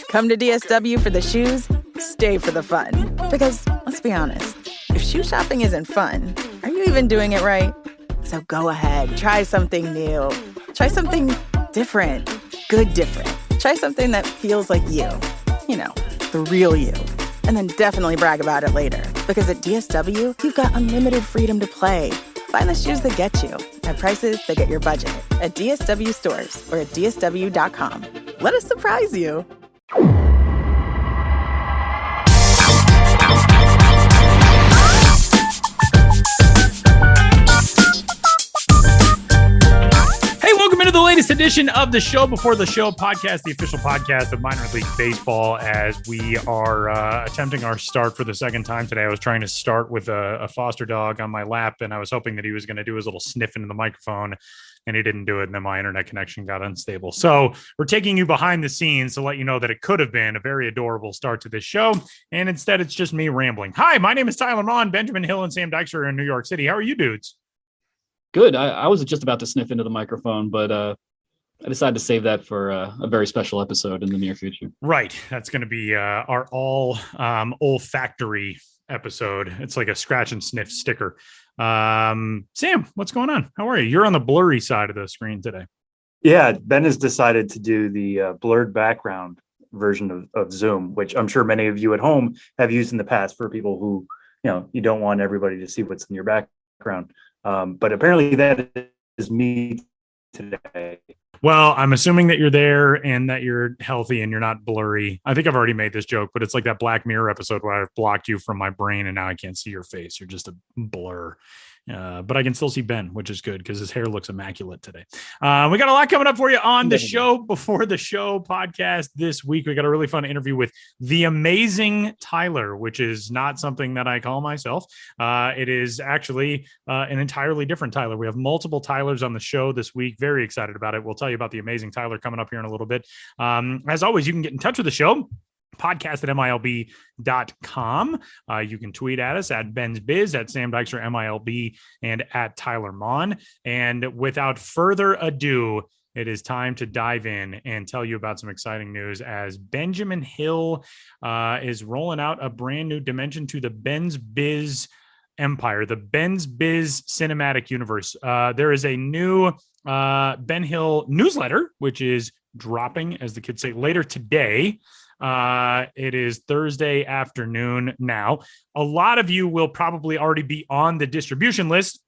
Come to DSW for the shoes, stay for the fun. Because, let's be honest, if shoe shopping isn't fun, are you even doing it right? So go ahead, try something new. Try something different. Good different. Try something that feels like you. You know, the real you. And then definitely brag about it later. Because at DSW, you've got unlimited freedom to play. Find the shoes that get you at prices that get your budget at DSW stores or at DSW.com. Let us surprise you. Welcome into the latest edition of the Show Before the Show podcast, the official podcast of minor league baseball, as we are attempting our start for the second time today. I was trying to start with a foster dog on my lap, and I was hoping that he was going to do his little sniff into the microphone, and he didn't do it, and then my internet connection got unstable. So we're taking you behind the scenes to let you know that it could have been a very adorable start to this show, and instead it's just me rambling. Hi, my name is Tyler Mon. Benjamin Hill and Sam Dykstra are in New York City. How are you dudes? Good. I was just about to sniff into the microphone, but I decided to save that for a very special episode in the near future. Right. That's going to be our all olfactory episode. It's like a scratch and sniff sticker. Sam, what's going on? How are you? You're on the blurry side of the screen today. Yeah, Ben has decided to do the blurred background version of Zoom, which I'm sure many of you at home have used in the past for people who, you don't want everybody to see what's in your background. But apparently that is me today. Well, I'm assuming that you're there and that you're healthy and you're not blurry. I think I've already made this joke, but it's like that Black Mirror episode where I've blocked you from my brain and now I can't see your face. You're just a blur. But I can still see Ben, which is good because his hair looks immaculate today. We got a lot coming up for you on the Show Before the Show podcast this week. We got a really fun interview with the amazing Tyler, which is not something that I call myself. It is actually an entirely different Tyler. We have multiple Tylers on the show this week. Very excited about it. We'll tell you about the amazing Tyler coming up here in a little bit. As always, you can get in touch with the show. Podcast at MILB.com. You can tweet at us at Ben's Biz, at Sam Dykstra MILB, and at Tyler Mon. And without further ado, it is time to dive in and tell you about some exciting news as Benjamin Hill is rolling out a brand new dimension to the Ben's Biz empire, the Ben's Biz cinematic universe. There is a new Ben Hill newsletter, which is dropping, as the kids say, later today. It is Thursday afternoon now. A lot of you will probably already be on the distribution list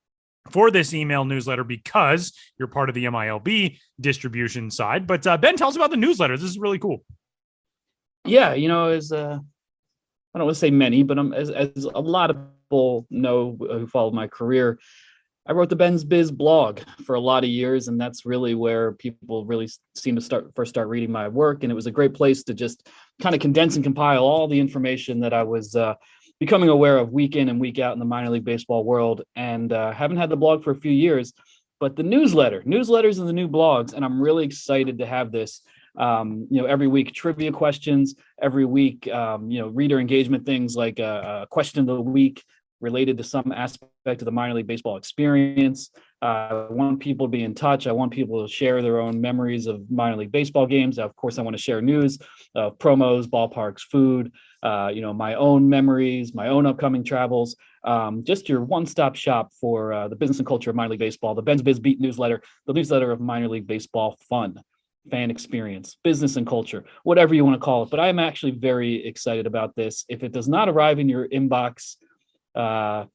for this email newsletter because you're part of the MILB distribution side. But Ben, tell us about the newsletter. This is really cool. Yeah, as I don't want to say many, but as a lot of people know who followed my career, I wrote the Ben's Biz blog for a lot of years, and that's really where people really seem to first start reading my work. And it was a great place to just kind of condense and compile all the information that I was becoming aware of week in and week out in the minor league baseball world. And haven't had the blog for a few years, but the newsletters and the new blogs, and I'm really excited to have this. Every week trivia questions, every week, reader engagement things like a question of the week related to some aspect of the minor league baseball experience. I want people to be in touch. I want people to share their own memories of minor league baseball games. Of course, I want to share news, promos, ballparks, food, my own memories, my own upcoming travels. Just your one-stop shop for the business and culture of minor league baseball, the Ben's Biz Beat newsletter, the newsletter of minor league baseball fun, fan experience, business and culture, whatever you want to call it. But I'm actually very excited about this. If it does not arrive in your inbox,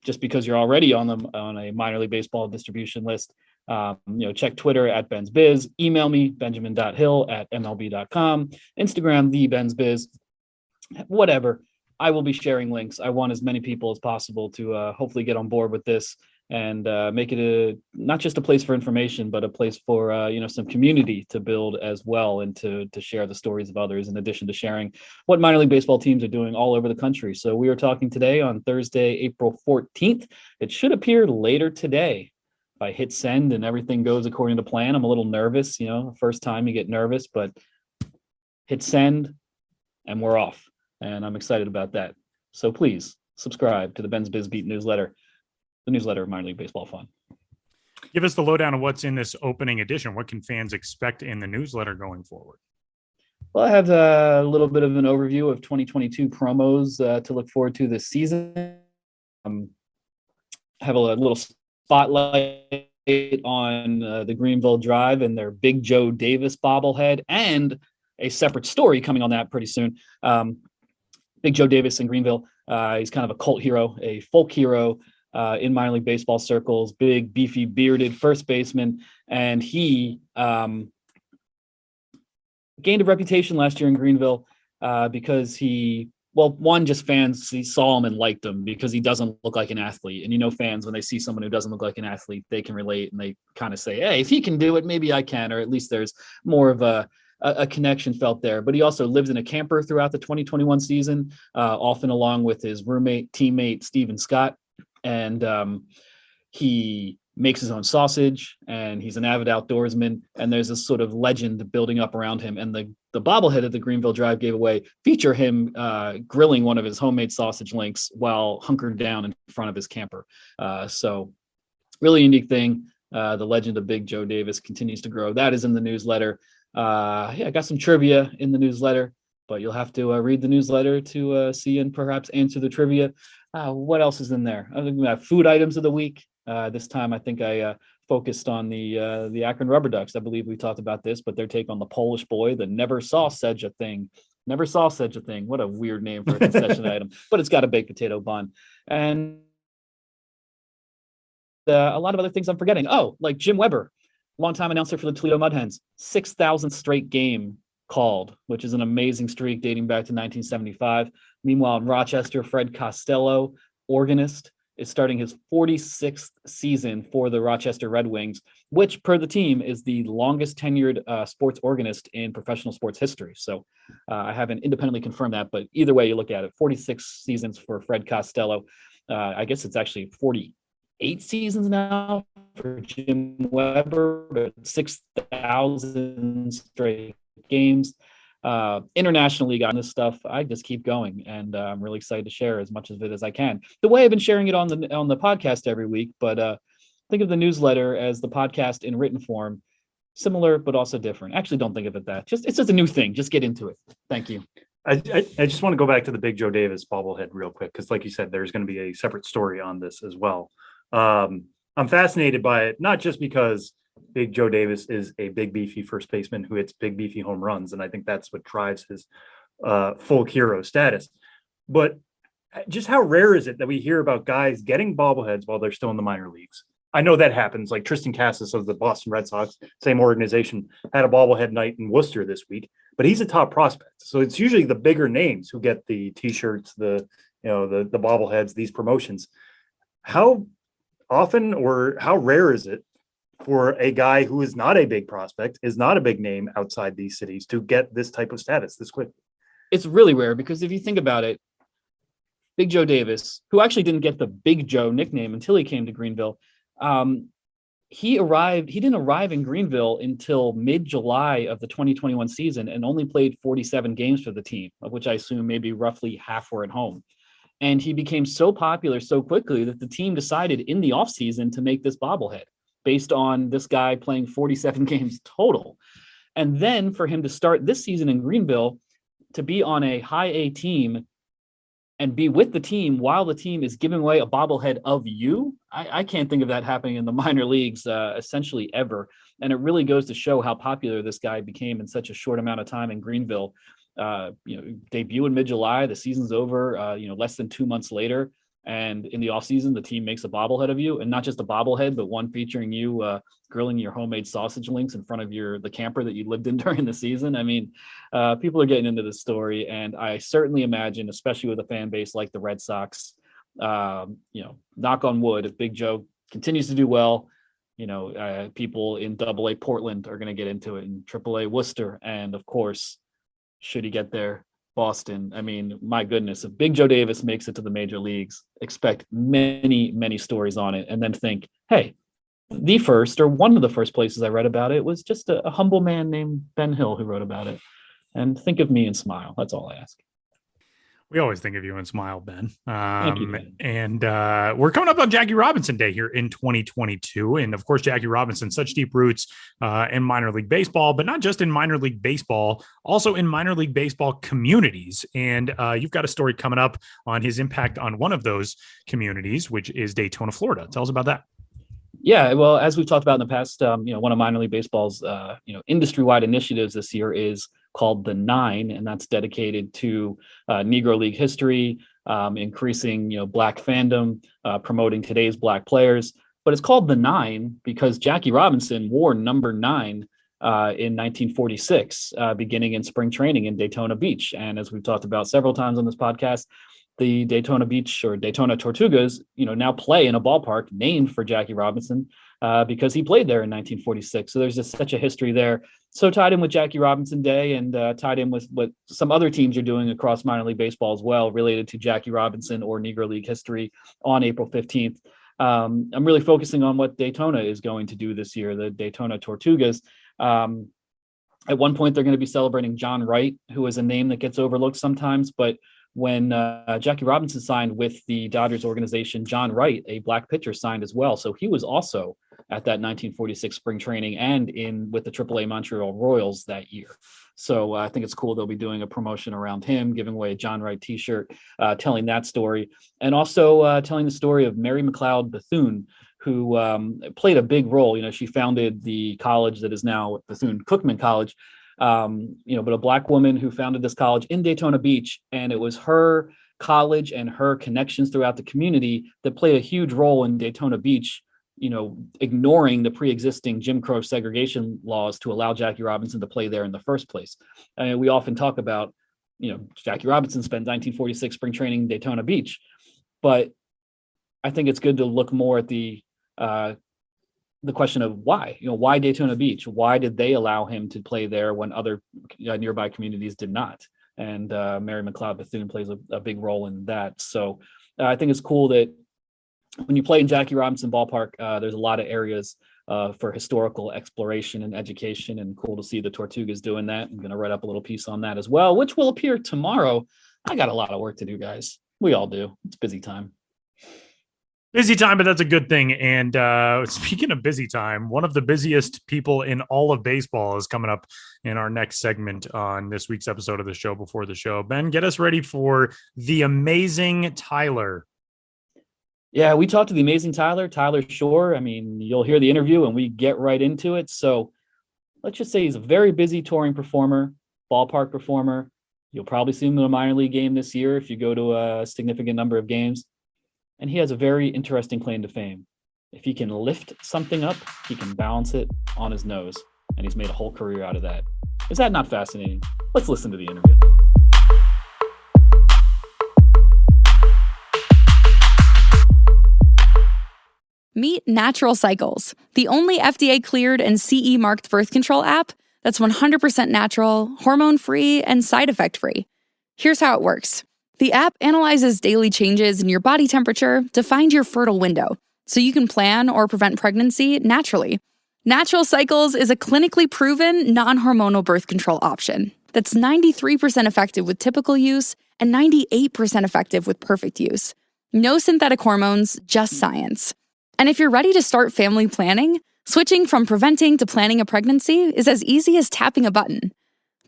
just because you're already on a minor league baseball distribution list, check Twitter at Ben's Biz, email me, benjamin.hill@mlb.com, Instagram, the Ben's Biz, whatever. I will be sharing links. I want as many people as possible to hopefully get on board with this and make it not just a place for information, but a place for some community to build as well, and to share the stories of others, in addition to sharing what minor league baseball teams are doing all over the country. So we are talking today on Thursday, April 14th. It should appear later today. If I hit send and everything goes according to plan, I'm a little nervous. First time you get nervous, but hit send and we're off. And I'm excited about that. So please subscribe to the Ben's Biz Beat newsletter, the newsletter of minor league baseball fun. Give us the lowdown of what's in this opening edition. What can fans expect in the newsletter going forward? Well, I have a little bit of an overview of 2022 promos to look forward to this season. Have a little spotlight on the Greenville Drive and their Big Joe Davis bobblehead, and a separate story coming on that pretty soon. Big Joe Davis in Greenville. He's kind of a cult hero, a folk hero in minor league baseball circles, big, beefy, bearded first baseman. And he gained a reputation last year in Greenville because just fans saw him and liked him because he doesn't look like an athlete. And fans, when they see someone who doesn't look like an athlete, they can relate and they kind of say, hey, if he can do it, maybe I can, or at least there's more of a connection felt there. But he also lives in a camper throughout the 2021 season, often along with his teammate, Steven Scott. And he makes his own sausage, and he's an avid outdoorsman. And there's this sort of legend building up around him. And the bobblehead that the Greenville Drive gave away feature him grilling one of his homemade sausage links while hunkered down in front of his camper. So really unique thing. The legend of Big Joe Davis continues to grow. That is in the newsletter. I got some trivia in the newsletter, but you'll have to read the newsletter to see and perhaps answer the trivia. What else is in there? I think we have food items of the week. This time, I think I focused on the Akron Rubber Ducks. I believe we talked about this, but their take on the Polish boy that never saw such a thing. Never saw such a thing. What a weird name for a concession item, but it's got a baked potato bun. And a lot of other things I'm forgetting. Oh, like Jim Weber, longtime announcer for the Toledo Mud Hens, 6,000th straight game called, which is an amazing streak dating back to 1975. Meanwhile, in Rochester, Fred Costello, organist, is starting his 46th season for the Rochester Red Wings, which, per the team, is the longest tenured sports organist in professional sports history. So I haven't independently confirmed that, but either way you look at it, 46 seasons for Fred Costello. I guess it's actually 48 seasons now for Jim Weber, but 6,000 straight games. International league on this stuff, I just keep going, and I'm really excited to share as much of it as I can. The way I've been sharing it on the podcast every week, but think of the newsletter as the podcast in written form, similar but also different. Actually, don't think of it that. It's just a new thing. Just get into it. Thank you. I just want to go back to the Big Joe Davis bobblehead real quick, because like you said, there's going to be a separate story on this as well. I'm fascinated by it, not just because Big Joe Davis is a big beefy first baseman who hits big beefy home runs, and I think that's what drives his folk hero status. But just how rare is it that we hear about guys getting bobbleheads while they're still in the minor leagues? I know that happens. Like Tristan Cassis of the Boston Red Sox, same organization, had a bobblehead night in Worcester this week, but he's a top prospect. So it's usually the bigger names who get the T-shirts, the bobbleheads, these promotions. How often or how rare is it for a guy who is not a big prospect, is not a big name outside these cities, to get this type of status this quickly? It's really rare, because if you think about it, Big Joe Davis, who actually didn't get the Big Joe nickname until he came to Greenville, he didn't arrive in Greenville until mid-July of the 2021 season and only played 47 games for the team, of which I assume maybe roughly half were at home. And he became so popular so quickly that the team decided in the offseason to make this bobblehead based on this guy playing 47 games total. And then for him to start this season in Greenville, to be on a high A team and be with the team while the team is giving away a bobblehead of you, I can't think of that happening in the minor leagues essentially ever. And it really goes to show how popular this guy became in such a short amount of time in Greenville. Debut in mid-July, the season's over, less than 2 months later. And in the offseason, the team makes a bobblehead of you, and not just a bobblehead, but one featuring you grilling your homemade sausage links in front of the camper that you lived in during the season. I mean, people are getting into this story, and I certainly imagine, especially with a fan base like the Red Sox, knock on wood, if Big Joe continues to do well, people in AA Portland are going to get into it, in AAA Worcester, and of course, should he get there, Boston. I mean, my goodness, if Big Joe Davis makes it to the major leagues, expect many, many stories on it, and then think, hey, the first or one of the first places I read about it was just a humble man named Ben Hill who wrote about it. And think of me and smile. That's all I ask. We always think of you and smile, Ben. Thank you, Ben. And we're coming up on Jackie Robinson Day here in 2022. And of course, Jackie Robinson, such deep roots in minor league baseball, but not just in minor league baseball, also in minor league baseball communities. And you've got a story coming up on his impact on one of those communities, which is Daytona, Florida. Tell us about that. Yeah, well, as we've talked about in the past, one of minor league baseball's, industry-wide initiatives this year is called the Nine, and that's dedicated to Negro League history, increasing, Black fandom, promoting today's Black players. But it's called the Nine because Jackie Robinson wore number 9 in 1946, beginning in spring training in Daytona Beach. And as we've talked about several times on this podcast, the Daytona Beach or Daytona Tortugas, now play in a ballpark named for Jackie Robinson because he played there in 1946. So there's just such a history there. So tied in with Jackie Robinson Day and tied in with what some other teams are doing across minor league baseball as well, related to Jackie Robinson or Negro League history on April 15th. I'm really focusing on what Daytona is going to do this year, the Daytona Tortugas. At one point, they're going to be celebrating John Wright, who is a name that gets overlooked sometimes, but when Jackie Robinson signed with the Dodgers organization, John Wright, a Black pitcher, signed as well. So he was also at that 1946 spring training and in with the AAA Montreal Royals that year. So I think it's cool they'll be doing a promotion around him, giving away a John Wright t-shirt, telling that story, and also telling the story of Mary McLeod Bethune, who played a big role. She founded the college that is now Bethune-Cookman College, but a Black woman who founded this college in Daytona Beach. And it was her college and her connections throughout the community that played a huge role in Daytona Beach, ignoring the pre-existing Jim Crow segregation laws to allow Jackie Robinson to play there in the first place. I mean, we often talk about, Jackie Robinson spent 1946 spring training in Daytona Beach, but I think it's good to look more at the question of why, why Daytona Beach? Why did they allow him to play there when other nearby communities did not? And Mary McLeod Bethune plays a big role in that. So I think it's cool that when you play in Jackie Robinson Ballpark, there's a lot of areas for historical exploration and education, and cool to see the Tortugas doing that. I'm going to write up a little piece on that as well, which will appear tomorrow. I got a lot of work to do, guys. We all do. It's busy time. Busy time, but that's a good thing. And speaking of busy time, one of the busiest people in all of baseball is coming up in our next segment on this week's episode of the show before the show. Ben, get us ready for the amazing Tyler. Yeah, we talked to the amazing Tyler Scheuer. I mean, you'll hear the interview and we get right into it. So let's just say he's a very busy touring performer, ballpark performer. You'll probably see him in a minor league game this year if you go to a significant number of games. And he has a very interesting claim to fame. If he can lift something up, he can balance it on his nose. And he's made a whole career out of that. Is that not fascinating? Let's listen to the interview. Meet Natural Cycles, the only FDA-cleared and CE-marked birth control app that's 100% natural, hormone-free, and side effect-free. Here's how it works. The app analyzes daily changes in your body temperature to find your fertile window, so you can plan or prevent pregnancy naturally. Natural Cycles is a clinically proven, non-hormonal birth control option that's 93% effective with typical use and 98% effective with perfect use. No synthetic hormones, just science. And if you're ready to start family planning, switching from preventing to planning a pregnancy is as easy as tapping a button.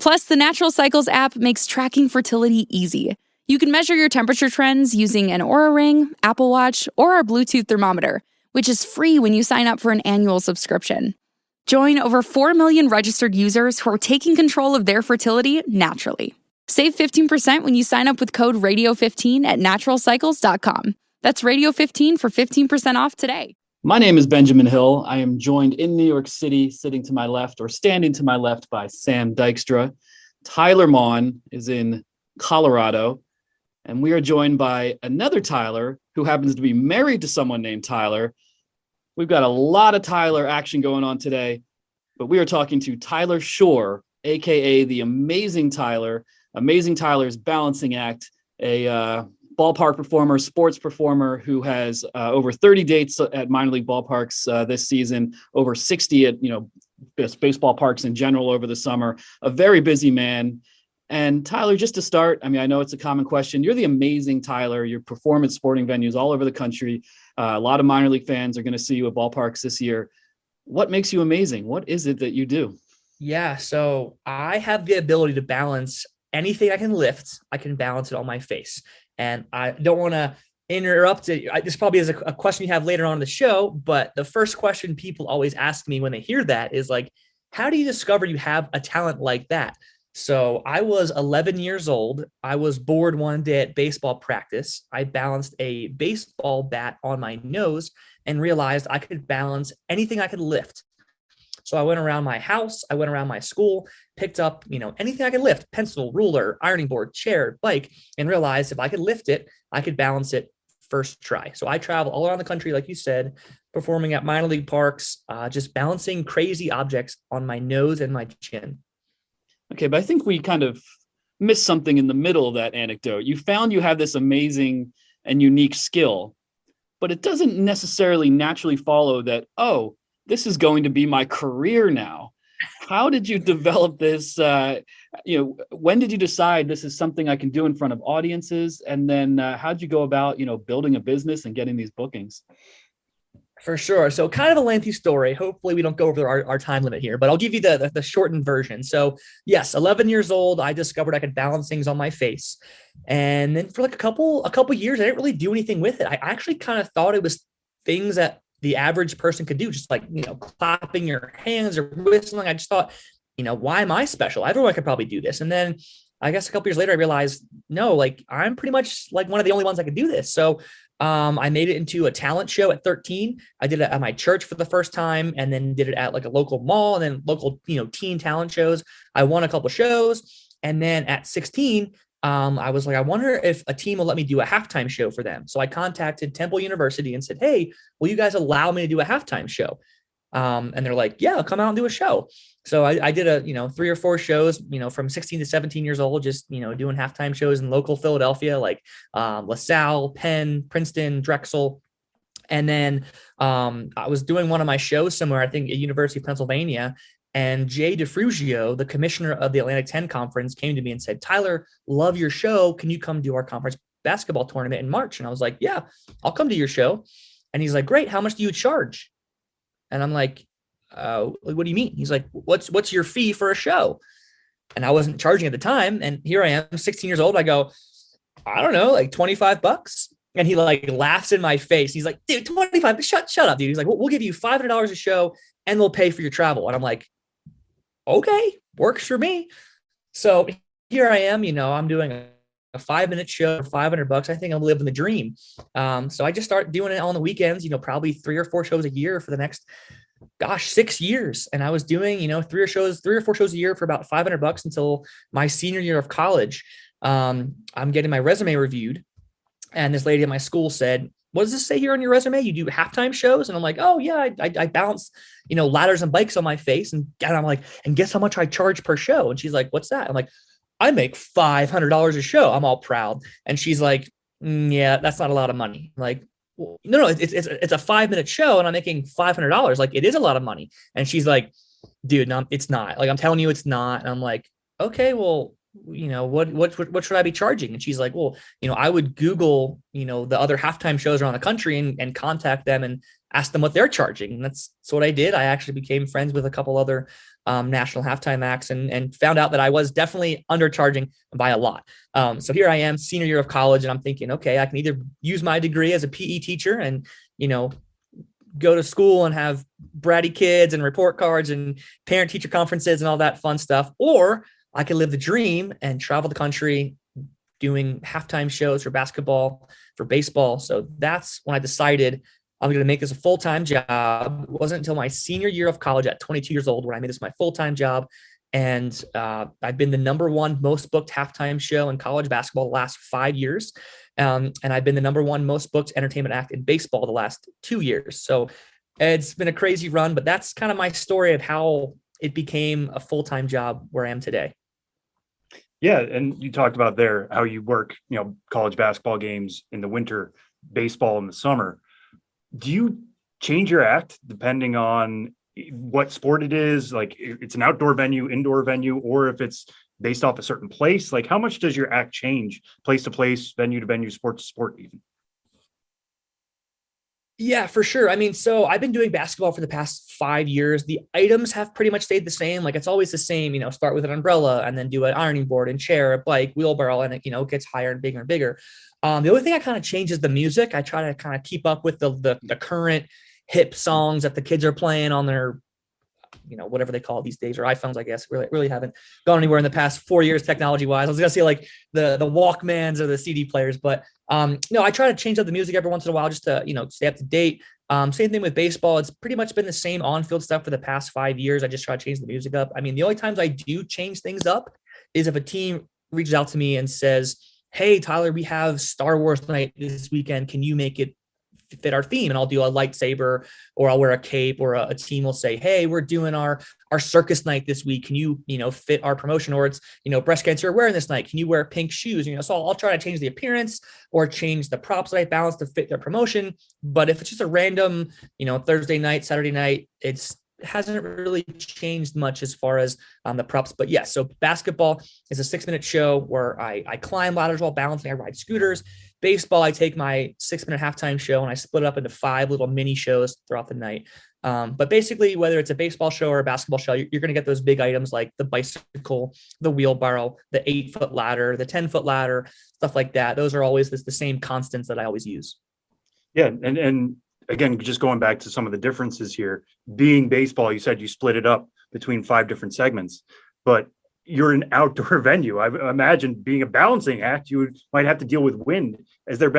Plus, the Natural Cycles app makes tracking fertility easy. You can measure your temperature trends using an Oura Ring, Apple Watch, or our Bluetooth thermometer, which is free when you sign up for an annual subscription. Join over 4 million registered users who are taking control of their fertility naturally. Save 15% when you sign up with code RADIO15 at naturalcycles.com. That's Radio15 for 15% off today. My name is Benjamin Hill. I am joined in New York City, sitting to my left or standing to my left by Sam Dykstra. Tyler Maughan is in Colorado. And we are joined by another Tyler who happens to be married to someone named Tyler. We've got a lot of Tyler action going on today, but we are talking to Tyler Scheuer, aka the Amazing Tyler. Amazing Tyler's balancing act, a ballpark performer, sports performer who has over 30 dates at minor league ballparks this season, over 60 at baseball parks in general over the summer. A very busy man. And Tyler, just to start, I mean, I know it's a common question. You're the amazing Tyler. You perform at sporting venues all over the country. A lot of minor league fans are going to see you at ballparks this year. What makes you amazing? What is it that you do? Yeah, so I have the ability to balance anything I can lift. I can balance it on my face. And I don't want to interrupt it. This probably is a question you have later on in the show, but the first question people always ask me when they hear that is like, how do you discover you have a talent like that? So I was 11 years old. I was bored one day at baseball practice. I balanced a baseball bat on my nose and realized I could balance anything I could lift. So I went around my house, I went around my school, picked up, anything I could lift, pencil, ruler, ironing board, chair, bike, and realized if I could lift it, I could balance it first try. So I travel all around the country, like you said, performing at minor league parks, just balancing crazy objects on my nose and my chin. Okay, but I think we kind of missed something in the middle of that anecdote. You found you have this amazing and unique skill, but it doesn't necessarily naturally follow that, oh, this is going to be my career now. How did you develop this? When did you decide this is something I can do in front of audiences? And then how did you go about, building a business and getting these bookings? For sure. So kind of a lengthy story. Hopefully we don't go over our time limit here, but I'll give you the shortened version. So yes, 11 years old, I discovered I could balance things on my face. And then for like a couple years, I didn't really do anything with it. I actually kind of thought it was things that the average person could do, just like, clapping your hands or whistling. I just thought, why am I special? Everyone could probably do this. And then I guess a couple years later, I realized, no, like I'm pretty much like one of the only ones that could do this. So I made it into a talent show at 13. I did it at my church for the first time, and then did it at like a local mall and then local, teen talent shows. I won a couple shows. And then at 16, I was like, I wonder if a team will let me do a halftime show for them. So I contacted Temple University and said, hey, will you guys allow me to do a halftime show? And they're like, yeah, come out and do a show. So I did a, 3 or 4 shows, from 16 to 17 years old, just, doing halftime shows in local Philadelphia, like LaSalle, Penn, Princeton, Drexel. And then I was doing one of my shows somewhere, I think at University of Pennsylvania. And Jay DeFrugio, the commissioner of the Atlantic 10 Conference, came to me and said, Tyler, love your show. Can you come do our conference basketball tournament in March? And I was like, yeah, I'll come to your show. And he's like, great. How much do you charge? And I'm like, what do you mean? He's like, what's your fee for a show? And I wasn't charging at the time. And here I am, 16 years old. I go, I don't know, like $25. And he like laughs in my face. He's like, dude, 25, shut up, dude. He's like, we'll give you $500 a show and we'll pay for your travel. And I'm like, okay, works for me. So here I am, I'm doing a 5-minute show for $500. I think I'm living the dream. So I just start doing it on the weekends, probably 3 or 4 shows a year for the next, 6 years. And I was doing, 3 or 4 shows a year for about $500 until my senior year of college. I'm getting my resume reviewed. And this lady at my school said, what does this say here on your resume? You do halftime shows? And I'm like, oh yeah, I balance, ladders and bikes on my face. And I'm like, and guess how much I charge per show? And she's like, what's that? I'm like, I make $500 a show. I'm all proud. And she's like, yeah, that's not a lot of money. I'm like, well, no, it's a 5-minute show and I'm making $500. Like, it is a lot of money. And she's like, dude, no, it's not. Like, I'm telling you, it's not. And I'm like, okay, well, what should I be charging? And she's like, well, I would Google, the other halftime shows around the country and contact them and ask them what they're charging. And that's what I did. I actually became friends with a couple other national halftime acts and found out that I was definitely undercharging by a lot. So here I am, senior year of college, and I'm thinking, okay, I can either use my degree as a PE teacher and, go to school and have bratty kids and report cards and parent teacher conferences and all that fun stuff, or I could live the dream and travel the country doing halftime shows for basketball, for baseball. So that's when I decided I'm going to make this a full-time job. It wasn't until my senior year of college at 22 years old when I made this my full-time job. And I've been the #1 most booked halftime show in college basketball the last 5 years. And I've been the #1 most booked entertainment act in baseball the last 2 years. So it's been a crazy run, but that's kind of my story of how it became a full-time job where I am today. Yeah, and you talked about there how you work, college basketball games in the winter, baseball in the summer. Do you change your act depending on what sport it is? Like if it's an outdoor venue, indoor venue, or if it's, based off a certain place? Like, how much does your act change place to place, venue to venue, sport to sport even? Yeah, for sure. I mean, so I've been doing basketball for the past 5 years. The items have pretty much stayed the same. Like it's always the same, start with an umbrella and then do an ironing board and chair, a bike, wheelbarrow, and it gets higher and bigger and bigger. The only thing I kind of change is the music. I try to kind of keep up with the current hip songs that the kids are playing on their, whatever they call it these days, or iPhones, I guess. Really haven't gone anywhere in the past 4 years technology wise. I was gonna say like the Walkmans or the CD players, but no, I try to change up the music every once in a while just to stay up to date. Same thing with baseball. It's pretty much been the same on-field stuff for the past 5 years. I just try to change the music up. I mean, the only times I do change things up is if a team reaches out to me and says, "Hey, Tyler, we have Star Wars night this weekend. Can you make it fit our theme?" And I'll do a lightsaber, or I'll wear a cape, or a team will say, "Hey, we're doing our circus night this week. Can you, fit our promotion?" Or it's, breast cancer wearing this night. Can you wear pink shoes? So I'll try to change the appearance or change the props that I balance to fit their promotion. But if it's just a random, Thursday night, Saturday night, hasn't really changed much as far as the props. But yes, so basketball is a 6-minute show where I climb ladders while balancing. I ride scooters. Baseball, I take my 6-minute halftime show and I split it up into 5 little mini shows throughout the night. But basically, whether it's a baseball show or a basketball show, you're going to get those big items like the bicycle, the wheelbarrow, the 8-foot ladder, the 10-foot ladder, stuff like that. Those are always the same constants that I always use. Yeah. And again, just going back to some of the differences here, being baseball, you said you split it up between 5 different segments, but you're an outdoor venue. I imagine being a balancing act, you might have to deal with wind. Has there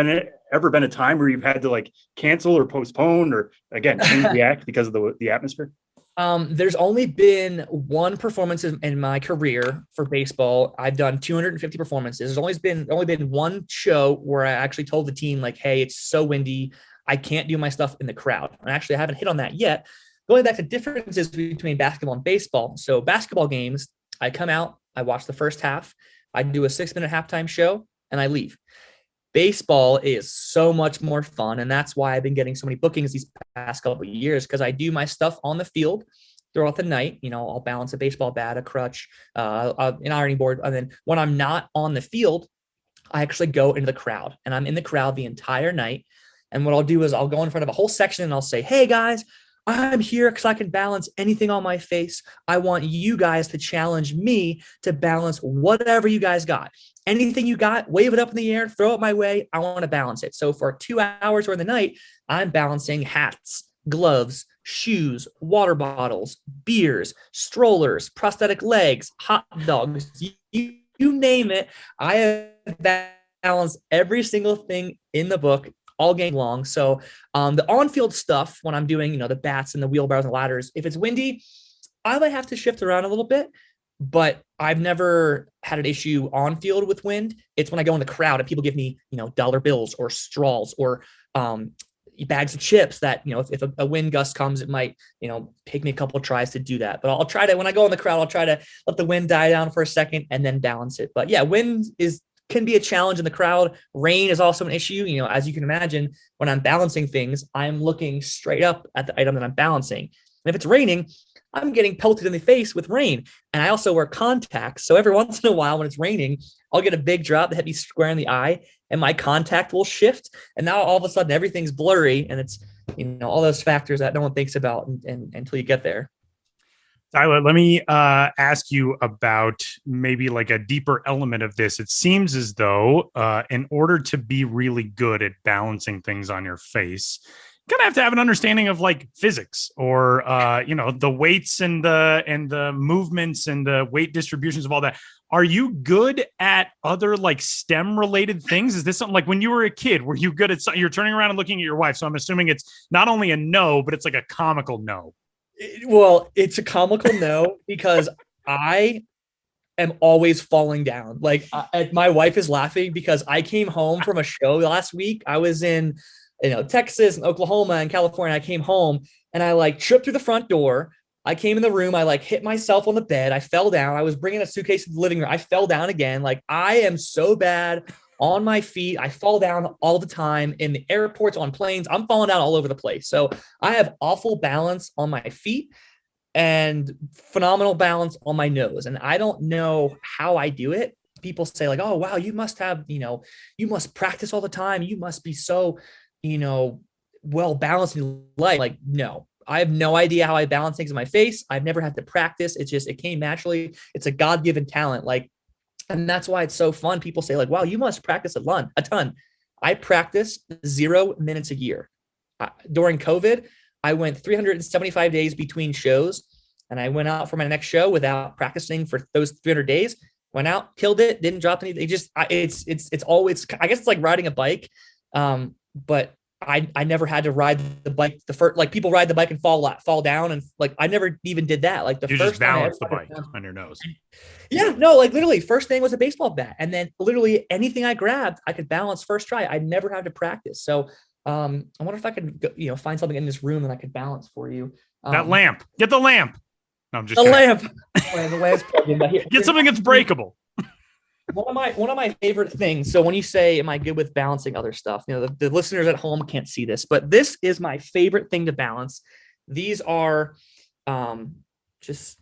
ever been a time where you've had to like cancel or postpone or again change the act because of the atmosphere? There's only been one performance in my career for baseball. I've done 250 performances. There's only been one show where I actually told the team like, "Hey, it's so windy, I can't do my stuff in the crowd." And actually, I haven't hit on that yet. Going back to differences between basketball and baseball. So basketball games, I come out, I watch the first half, I do a 6-minute halftime show, and I leave. Baseball is so much more fun, and that's why I've been getting so many bookings these past couple of years, because I do my stuff on the field throughout the night. I'll balance a baseball bat, a crutch, an ironing board, and then when I'm not on the field, I actually go into the crowd, and I'm in the crowd the entire night. And what I'll do is I'll go in front of a whole section and I'll say, "Hey guys, I'm here because I can balance anything on my face. I want you guys to challenge me to balance whatever you guys got. Anything you got, wave it up in the air, throw it my way. I want to balance it." So for 2 hours during the night, I'm balancing hats, gloves, shoes, water bottles, beers, strollers, prosthetic legs, hot dogs, you name it. I have balanced every single thing in the book all game long. So the on-field stuff, when I'm doing, the bats and the wheelbarrows and ladders, if it's windy, I might have to shift around a little bit, but I've never had an issue on field with wind. It's when I go in the crowd and people give me, dollar bills or straws or bags of chips that, if a wind gust comes, it might, take me a couple of tries to do that. But I'll try to, when I go in the crowd, I'll try to let the wind die down for a second and then balance it. But yeah, wind can be a challenge in the crowd. Rain is also an issue. As you can imagine, when I'm balancing things, I'm looking straight up at the item that I'm balancing. And if it's raining, I'm getting pelted in the face with rain. And I also wear contacts. So every once in a while when it's raining, I'll get a big drop that hit me square in the eye and my contact will shift. And now all of a sudden everything's blurry. And it's, all those factors that no one thinks about until you get there. Tyler, let me ask you about maybe like a deeper element of this. It seems as though in order to be really good at balancing things on your face, you kind of have an understanding of like physics or, the weights and the movements and the weight distributions of all that. Are you good at other like STEM related things? Is this something like when you were a kid, were you good at something? You're turning around and looking at your wife. So I'm assuming it's not only a no, but it's like a comical no. Well, it's a comical no because I am always falling down. Like my wife is laughing because I came home from a show last week. I was in, Texas and Oklahoma and California. I came home and I like tripped through the front door. I came in the room. I like hit myself on the bed. I fell down. I was bringing a suitcase to the living room. I fell down again. Like I am so bad on my feet. I fall down all the time in the airports, on planes. I'm falling down all over the place. So I have awful balance on my feet. and phenomenal balance on my nose. And I don't know how I do it. People say like, oh, wow, you must have, you must practice all the time. You must be so, well balanced in life. Like, no, I have no idea how I balance things in my face. I've never had to practice. It came naturally. It's a God-given talent. Like, and that's why it's so fun. People say like, wow, you must practice a ton. I practice 0 minutes a year. During COVID, I went 375 days between shows, and I went out for my next show without practicing for those 300 days. Went out, killed it, didn't drop anything. It's always, I guess it's like riding a bike. But I never had to ride the bike. The first, like people ride the bike and fall down, and like I never even did that. Like the You first just balance the time bike on your nose. Yeah, no, like literally first thing was a baseball bat, and then literally anything I grabbed, I could balance first try. I never had to practice. So I wonder if I could find something in this room that I could balance for you. That lamp, get the lamp. No, I'm just the kidding. lamp. The lamp's plugged in. But here, Get something that's breakable. One of my favorite things. So when you say, am I good with balancing other stuff? The listeners at home can't see this, but this is my favorite thing to balance. These are just,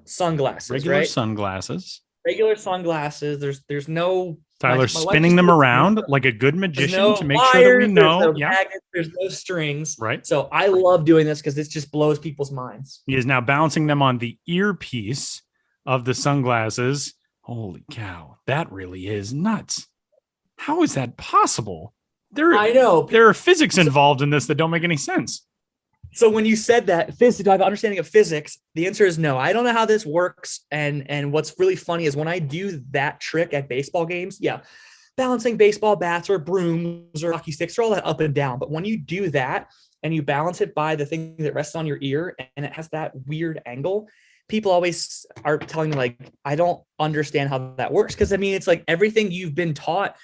sunglasses, Regular right? sunglasses. Regular sunglasses. There's no Tyler my wife spinning them around like a good magician no to make sure that we know. There's no Yeah. magnets, there's no strings. Right. So I love doing this because this just blows people's minds. He is now balancing them on the earpiece of the sunglasses. Holy cow. That really is nuts. How is that possible? I know. There are physics involved in this that don't make any sense. So when you said that, do I have an understanding of physics? The answer is no. I don't know how this works. And what's really funny is when I do that trick at baseball games, balancing baseball bats or brooms or hockey sticks, they're all that up and down. But when you do that and you balance it by the thing that rests on your ear and it has that weird angle, people always are telling me like, I don't understand how that works. Because I mean, it's like everything you've been taught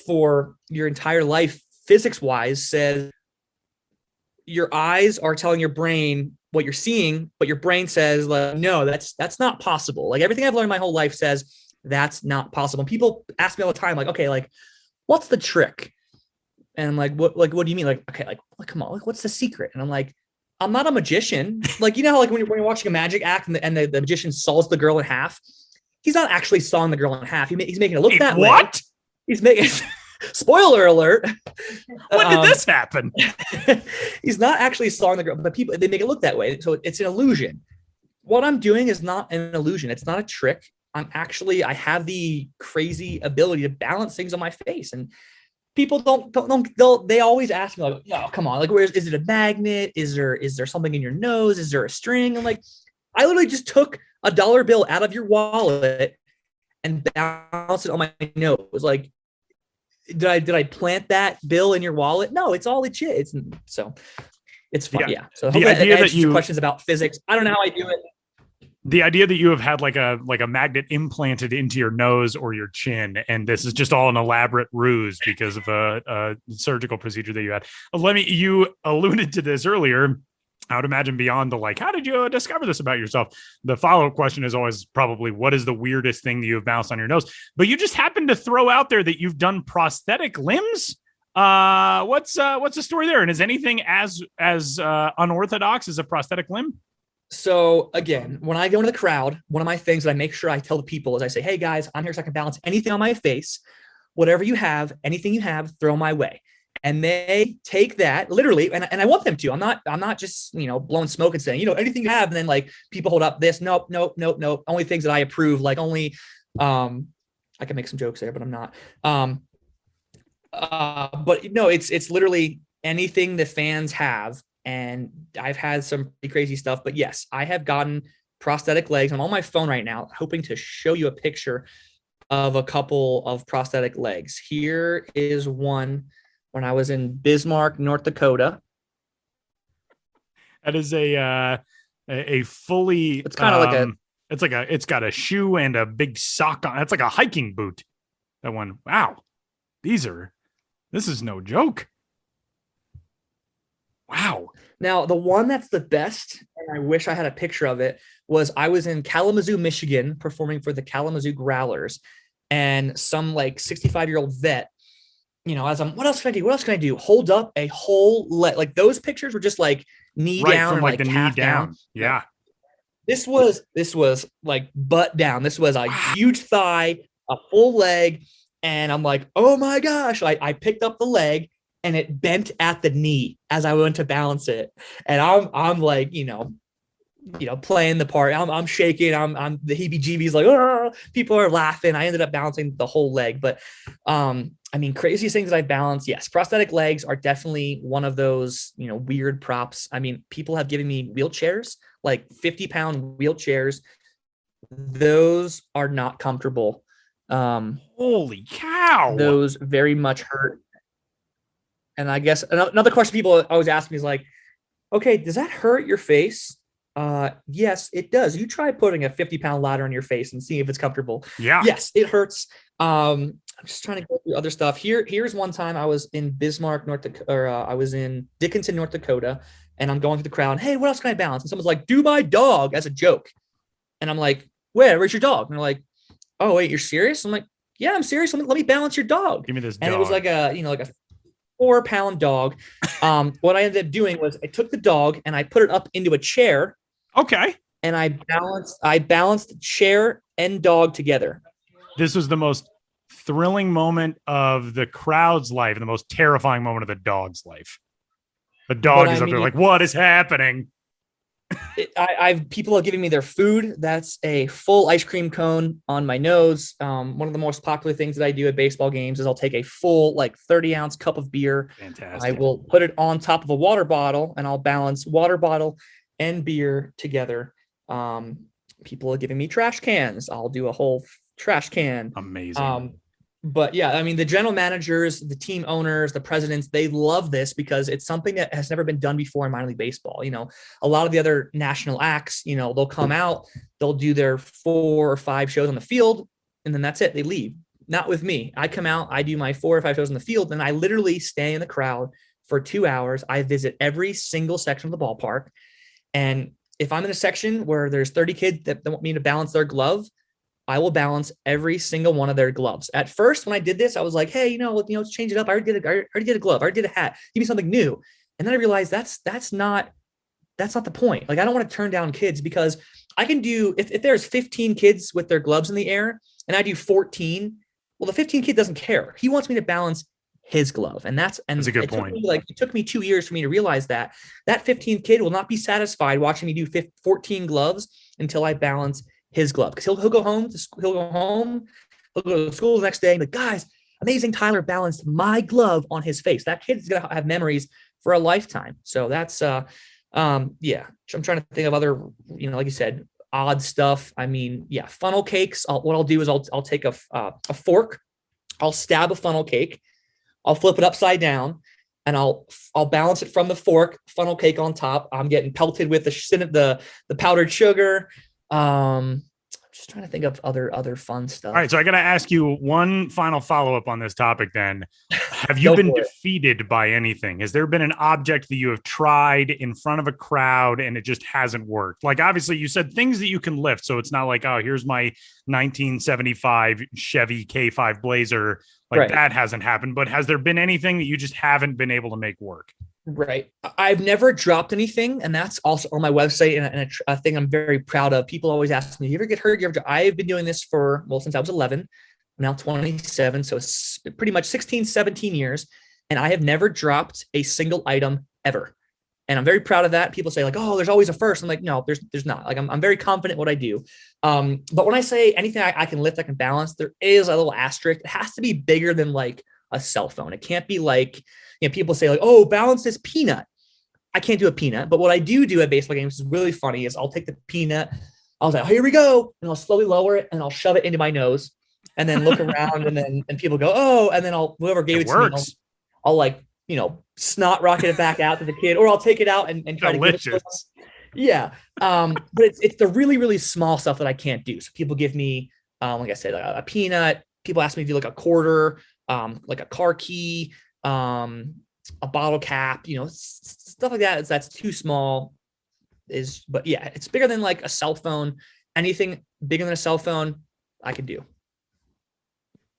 for your entire life, physics wise, says your eyes are telling your brain what you're seeing, but your brain says like, no, that's not possible. Like everything I've learned my whole life says that's not possible. And people ask me all the time, like, okay, like what's the trick? And I'm like, what do you mean? Like, okay, like come on, like what's the secret? And I'm like, I'm not a magician. Like, how like when you're watching a magic act and the magician saws the girl in half, he's not actually sawing the girl in half. He's making it look that way. What? He's making spoiler alert. When did this happen? He's not actually sawing the girl, but they make it look that way. So it's an illusion. What I'm doing is not an illusion. It's not a trick. I have the crazy ability to balance things on my face. And people they always ask me like, oh, come on. Like, is it a magnet? Is there something in your nose? Is there a string? I'm like, I literally just took a dollar bill out of your wallet and balanced it on my nose. Like, did I plant that bill in your wallet? No, it's all legit. It's fun. Yeah. So the idea that you questions about physics. I don't know how I do it. The idea that you have had like a magnet implanted into your nose or your chin, and this is just all an elaborate ruse because of a surgical procedure that you had. You alluded to this earlier. I would imagine beyond the like, how did you discover this about yourself? The follow-up question is always probably, what is the weirdest thing that you have bounced on your nose? But you just happened to throw out there that you've done prosthetic limbs. What's the story there? And is anything as unorthodox as a prosthetic limb? So again, when I go into the crowd, one of my things that I make sure I tell the people is I say, hey guys, I'm here so I can balance anything on my face. Whatever you have, anything you have, throw my way. And they take that literally, and I want them to. I'm not just blowing smoke and saying anything you have, and then like people hold up this. Nope. Only things that I approve. Like only, I can make some jokes there, but I'm not. But no, it's literally anything the fans have, and I've had some pretty crazy stuff. But yes, I have gotten prosthetic legs. I'm on my phone right now, hoping to show you a picture of a couple of prosthetic legs. Here is one. When I was in Bismarck, North Dakota. That is a fully. It's kind of like it's got a shoe and a big sock on. It's like a hiking boot. That one. Wow, this is no joke. Wow. Now the one that's the best, and I wish I had a picture of it, was I was in Kalamazoo, Michigan, performing for the Kalamazoo Growlers, and some like 65-year-old vet. As what else can I do? What else can I do? Hold up a whole leg. Like those pictures were just like knee down, from or like the knee down. Yeah. This was like butt down. This was a huge thigh, a full leg. And I'm like, oh my gosh. I picked up the leg and it bent at the knee as I went to balance it. And I'm like, playing the part. I'm shaking. I'm the heebie-jeebies, like, oh, people are laughing. I ended up balancing the whole leg. But craziest things that I balanced. Yes, prosthetic legs are definitely one of those, weird props. I mean, people have given me wheelchairs, like 50-pound wheelchairs. Those are not comfortable. Holy cow. Those very much hurt. And I guess another question people always ask me is like, okay, does that hurt your face? Yes, it does. You try putting a 50-pound ladder on your face and see if it's comfortable. Yeah. Yes, it hurts. I'm just trying to go through other stuff. Here's one time I was in Bismarck, North Dakota, or I was in Dickinson, North Dakota, and I'm going through the crowd. Hey, what else can I balance? And someone's like, do my dog, as a joke. And I'm like, where's your dog? And they're like, oh, wait, you're serious? I'm like, yeah, I'm serious. Let me balance your dog. Give me this dog. And it was like a 4-pound dog. What I ended up doing was I took the dog and I put it up into a chair. Okay. And I balanced the chair and dog together. This was the most thrilling moment of the crowd's life and the most terrifying moment of the dog's life. The dog is up there like, what is happening? People are giving me their food. That's a full ice cream cone on my nose. One of the most popular things that I do at baseball games is I'll take a full 30-ounce cup of beer. Fantastic. I will put it on top of a water bottle and I'll balance water bottle and beer together. People are giving me trash cans. I'll do a whole trash can. Amazing. But yeah, I mean, the general managers, the team owners, the presidents, they love this because it's something that has never been done before in minor league baseball. A lot of the other national acts, they'll come out, they'll do their 4 or 5 shows on the field, and then that's it. They leave. Not with me. I come out, I do my 4 or 5 shows on the field, and I literally stay in the crowd for 2 hours. I visit every single section of the ballpark. And if I'm in a section where there's 30 kids that want me to balance their glove, I will balance every single one of their gloves. At first, when I did this, I was like, hey, let's change it up. I already did a glove. I already did a hat. Give me something new. And then I realized that's not the point. I don't want to turn down kids because I can do, if there's 15 kids with their gloves in the air and I do 14, well, the 15 kid doesn't care. He wants me to balance his glove. And that's a good point. It took me 2 years for me to realize that 15th kid will not be satisfied watching me do 14 gloves until I balance his glove. Because he'll go home, he'll go to school the next day and be like, guys, amazing, Tyler balanced my glove on his face. That kid's going to have memories for a lifetime. So that's, yeah, I'm trying to think of other, like you said, odd stuff. I mean, yeah, funnel cakes. What I'll do is I'll take a fork, I'll stab a funnel cake, I'll flip it upside down, and I'll balance it from the fork, funnel cake on top. I'm getting pelted with the powdered sugar. I'm just trying to think of other fun stuff. All right, so I got to ask you one final follow-up on this topic then. Have you been defeated by anything? Has there been an object that you have tried in front of a crowd and it just hasn't worked? Obviously you said things that you can lift, so it's not like, oh, here's my 1975 Chevy K5 Blazer. Right. That hasn't happened, but has there been anything that you just haven't been able to make work? Right. I've never dropped anything. And that's also on my website and a thing I'm very proud of. People always ask me, you ever get hurt? I've been doing this since I was 11, I'm now 27. So it's pretty much 16, 17 years. And I have never dropped a single item ever. And I'm very proud of that. People say oh, there's always a first. I'm like, no, there's not. I'm very confident in what I do. But when I say anything I can lift, I can balance, there is a little asterisk. It has to be bigger than a cell phone. It can't be people say oh, balance this peanut. I can't do a peanut. But what I do at baseball games is really funny is I'll take the peanut, I'll say, oh, here we go. And I'll slowly lower it and I'll shove it into my nose and then look around and people go, oh, and then whoever gave it to me, I'll snot rocket it back out to the kid, or I'll take it out and try to give it. Yeah. But it's the really, really small stuff that I can't do. So people give me, like I said, a peanut. People ask me to do a quarter, like a car key, a bottle cap, stuff like that. That's too small but yeah, it's bigger than a cell phone. Anything bigger than a cell phone, I can do.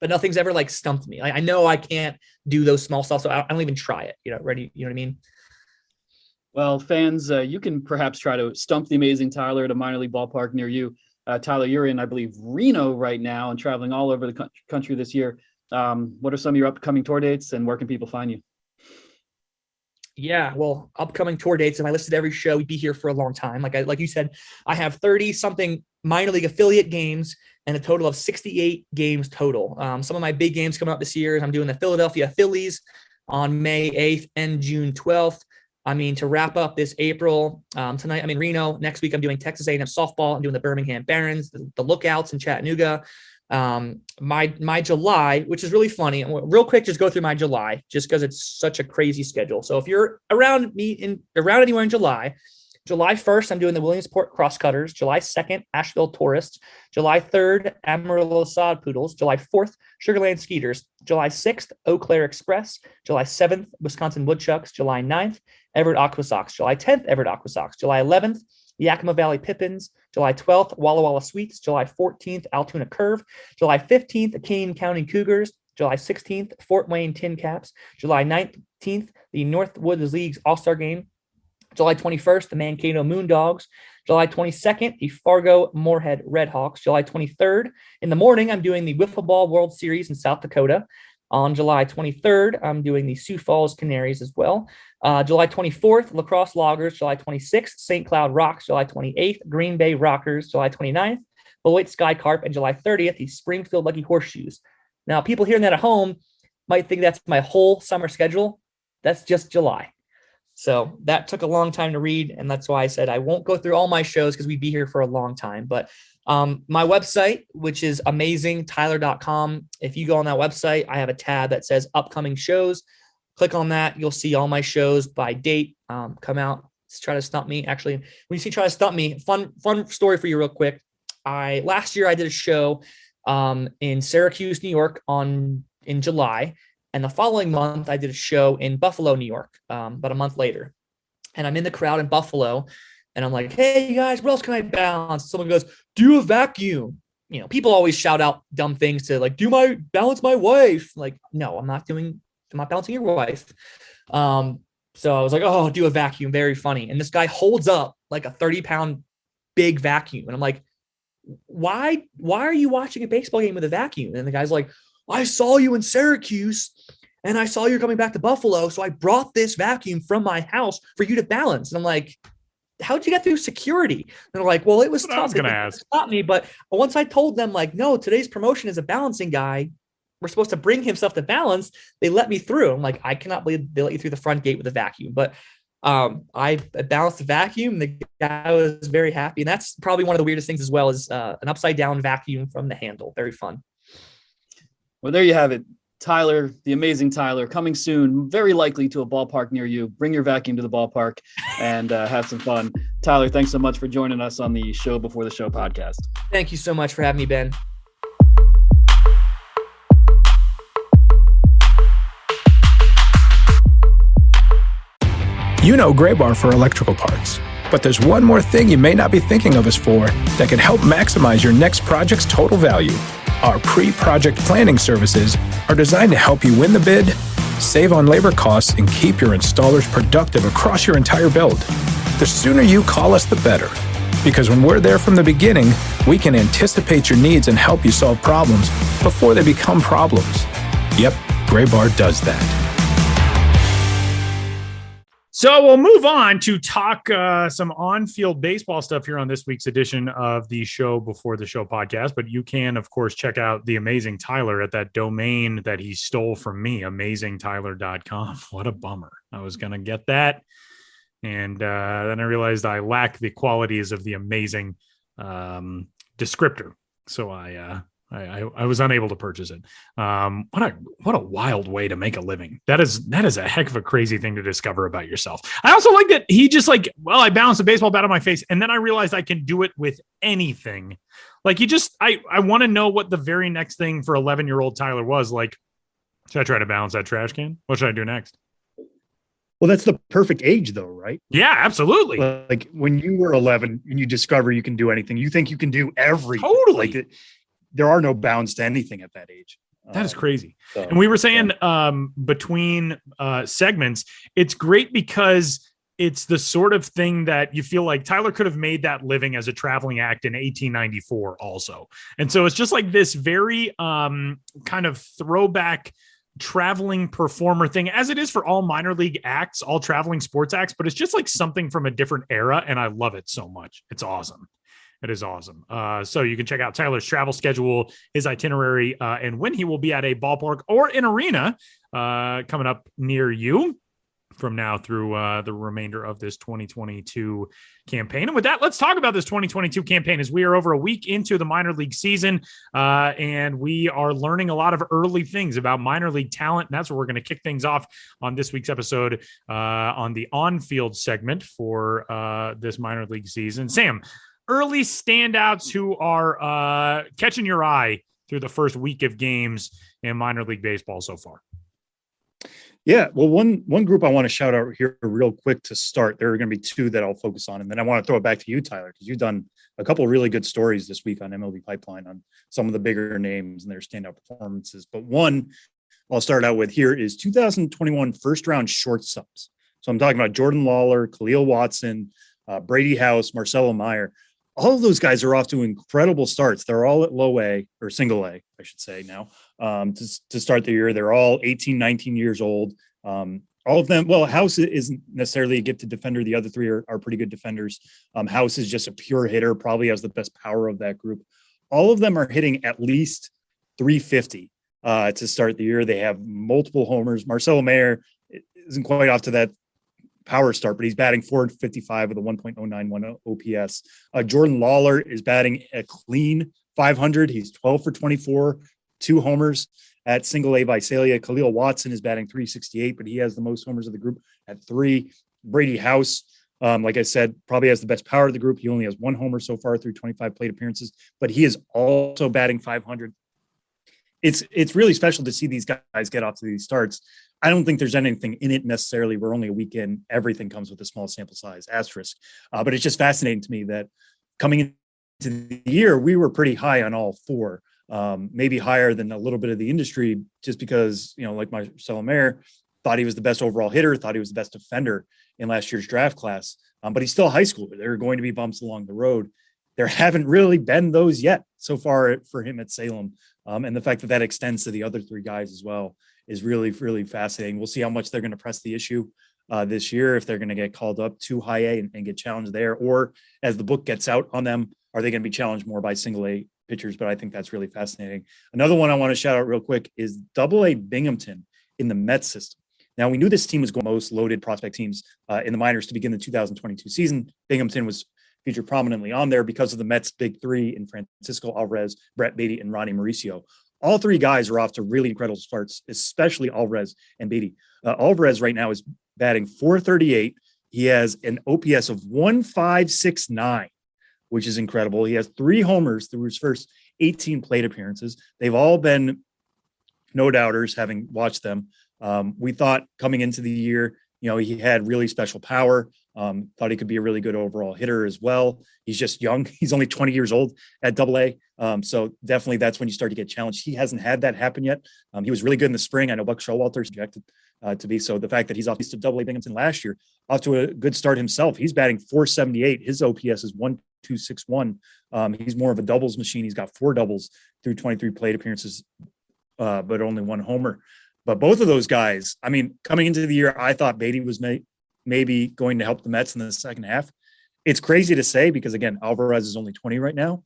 But nothing's ever stumped me. I know I can't do those small stuff, so I don't even try it. Ready? You know what I mean? Well, fans, you can perhaps try to stump the amazing Tyler at a minor league ballpark near you. Tyler, you're in, I believe, Reno right now and traveling all over the country this year. What are some of your upcoming tour dates and where can people find you? Yeah, well, upcoming tour dates. If I listed every show, we'd be here for a long time. Like you said, I have 30 something minor league affiliate games and a total of 68 games total. Some of my big games coming up this year is I'm doing the Philadelphia Phillies on May 8th and June 12th. I mean, to wrap up this April, tonight I'm in Reno. Next week I'm doing Texas A&M softball. I'm doing the Birmingham Barons, the Lookouts in Chattanooga. My July, which is really funny, and real quick, just go through my July, just because it's such a crazy schedule. So if you're around anywhere in July 1st, I'm doing the Williamsport Crosscutters. July 2nd, Asheville Tourists. July 3rd, Amarillo Sod Poodles. July 4th, Sugarland Skeeters. July 6th, Eau Claire Express. July 7th, Wisconsin Woodchucks. July 9th, Everett Aqua Sox. July 10th, Everett Aqua Sox. July 11th, Yakima Valley Pippins. July 12th, Walla Walla Sweets. July 14th, Altoona Curve. July 15th, Kane County Cougars. July 16th, Fort Wayne Tin Caps. July 19th, the Northwoods League's All-Star Game. July 21st, the Mankato Moondogs. July 22nd, the Fargo Moorhead Redhawks. July 23rd, in the morning, I'm doing the Wiffle Ball World Series in South Dakota. On July 23rd, I'm doing the Sioux Falls Canaries as well. July 24th, Lacrosse Loggers. July 26th, St. Cloud Rocks. July 28th, Green Bay Rockers. July 29th, Beloit Sky Carp. And July 30th, the Springfield Lucky Horseshoes. Now, people hearing that at home might think that's my whole summer schedule. That's just July. So that took a long time to read, and that's why I said I won't go through all my shows because we'd be here for a long time. But my website, which is amazingtyler.com, if you go on that website, I have a tab that says upcoming shows. Click on that. You'll see all my shows by date come out. Try to stump me. Actually, when you see try to stump me, fun story for you real quick. Last year I did a show in Syracuse, New York in July. And the following month, I did a show in Buffalo, New York, about a month later. And I'm in the crowd in Buffalo, and I'm like, hey, you guys, what else can I balance? Someone goes, do a vacuum. You know, people always shout out dumb things to like, balance my wife. Like, no, I'm not balancing your wife. So I was like, oh, do a vacuum. Very funny. And this guy holds up like a 30-pound big vacuum. And I'm like, why are you watching a baseball game with a vacuum? And the guy's like, I saw you in Syracuse and I saw you're coming back to Buffalo. So I brought this vacuum from my house for you to balance. And I'm like, how'd you get through security? And they're like, well, it was tough. I was going to ask. Stop me. But once I told them like, no, today's promotion is a balancing guy. We're supposed to bring him stuff to balance. They let me through. I'm like, I cannot believe they let you through the front gate with a vacuum. But I balanced the vacuum. The guy was very happy. And that's probably one of the weirdest things as well is an upside down vacuum from the handle. Very fun. Well, there you have it. Tyler, the amazing Tyler, coming soon, very likely to a ballpark near you. Bring your vacuum to the ballpark and have some fun. Tyler, thanks so much for joining us on the Show Before the Show podcast. Thank you so much for having me, Ben. You know Gray Bar for electrical parts, but there's one more thing you may not be thinking of us for that can help maximize your next project's total value. Our pre-project planning services are designed to help you win the bid, save on labor costs, and keep your installers productive across your entire build. The sooner you call us, the better. Because when we're there from the beginning, we can anticipate your needs and help you solve problems before they become problems. Yep, Gray Bar does that. So we'll move on to talk some on-field baseball stuff here on this week's edition of the Show Before the Show podcast. But you can, of course, check out the amazing Tyler at that domain that he stole from me, amazingtyler.com. What a bummer. I was going to get that. And then I realized I lack the qualities of the amazing descriptor. So I was unable to purchase it. What a wild way to make a living. That is a heck of a crazy thing to discover about yourself. I also like that he just like, well, I bounced a baseball bat on my face and then I realized I can do it with anything. Like I want to know what the very next thing for 11-year-old Tyler was. Like, should I try to balance that trash can? What should I do next? Well, that's the perfect age though, right? Yeah, absolutely. Like when you were 11 and you discover you can do anything, you think you can do everything. Totally. Like there are no bounds to anything at that age. That is crazy. And we were saying between segments, it's great because it's the sort of thing that you feel like Tyler could have made that living as a traveling act in 1894 also. And so it's just like this very kind of throwback traveling performer thing, as it is for all minor league acts, all traveling sports acts, but it's just like something from a different era. And I love it so much. It's awesome. It is awesome. So you can check out Tyler's travel schedule, his itinerary, and when he will be at a ballpark or an arena coming up near you from now through the remainder of this 2022 campaign. And with that, let's talk about this 2022 campaign, as we are over a week into the minor league season, and we are learning a lot of early things about minor league talent. And that's where we're going to kick things off on this week's episode on the on-field segment for this minor league season. Sam, early standouts who are catching your eye through the first week of games in minor league baseball so far. Yeah, well, one group I want to shout out here real quick to start. There are going to be two that I'll focus on, and then I want to throw it back to you, Tyler, because you've done a couple of really good stories this week on MLB Pipeline on some of the bigger names and their standout performances. But one I'll start out with here is 2021 first-round shortstops. So I'm talking about Jordan Lawler, Khalil Watson, Brady House, Marcelo Meyer. All of those guys are off to incredible starts. They're all at low A or single A, I should say now, to start the year. They're all 18, 19 years old. All of them, well, House isn't necessarily a gifted defender. The other three are pretty good defenders. House is just a pure hitter, probably has the best power of that group. All of them are hitting at least 350 to start the year. They have multiple homers. Marcelo Meyer isn't quite off to that power start, but he's batting 455 with a 1.091 OPS. Jordan Lawler is batting a clean 500. He's 12 for 24, 2 homers at single A Visalia. Khalil Watson is batting 368, but he has the most homers of the group at 3. Brady House, like I said, probably has the best power of the group. He only has 1 homer so far through 25 plate appearances, but he is also batting 500. It's really special to see these guys get off to these starts. I don't think there's anything in it necessarily. We're only a week in. Everything comes with a small sample size asterisk. But it's just fascinating to me that coming into the year, we were pretty high on all 4, maybe higher than a little bit of the industry, just because, like Marcelo Meyer, thought he was the best overall hitter, thought he was the best defender in last year's draft class. But he's still a high schooler. There are going to be bumps along the road. There haven't really been those yet so far for him at Salem. And the fact that extends to the other 3 guys as well is really, really fascinating. We'll see how much they're going to press the issue this year, if they're going to get called up to high A and get challenged there, or as the book gets out on them, are they going to be challenged more by single A pitchers? But I think that's really fascinating. Another one I want to shout out real quick is Double A Binghamton in the Mets system. Now, we knew this team was going to be the most loaded prospect teams in the minors to begin the 2022 season. Binghamton was featured prominently on there because of the Mets' big 3 in Francisco Alvarez, Brett Beatty, and Ronnie Mauricio. All 3 guys are off to really incredible starts, especially Alvarez and Beatty. Alvarez right now is batting 438. He has an OPS of 1569, which is incredible. He has 3 homers through his first 18 plate appearances. They've all been no doubters, having watched them. We thought coming into the year, he had really special power. Thought he could be a really good overall hitter as well. He's just young. He's only 20 years old at Double A. So definitely that's when you start to get challenged. He hasn't had that happen yet. He was really good in the spring. I know Buck Showalter's projected to be. So the fact that he's off to Double A Binghamton last year, off to a good start himself. He's batting 478. His OPS is 1261. He's more of a doubles machine. He's got 4 doubles through 23 plate appearances, but only 1 homer. But both of those guys, I mean, coming into the year, I thought Beatty was maybe going to help the Mets in the second half. It's crazy to say because, again, Alvarez is only 20 right now.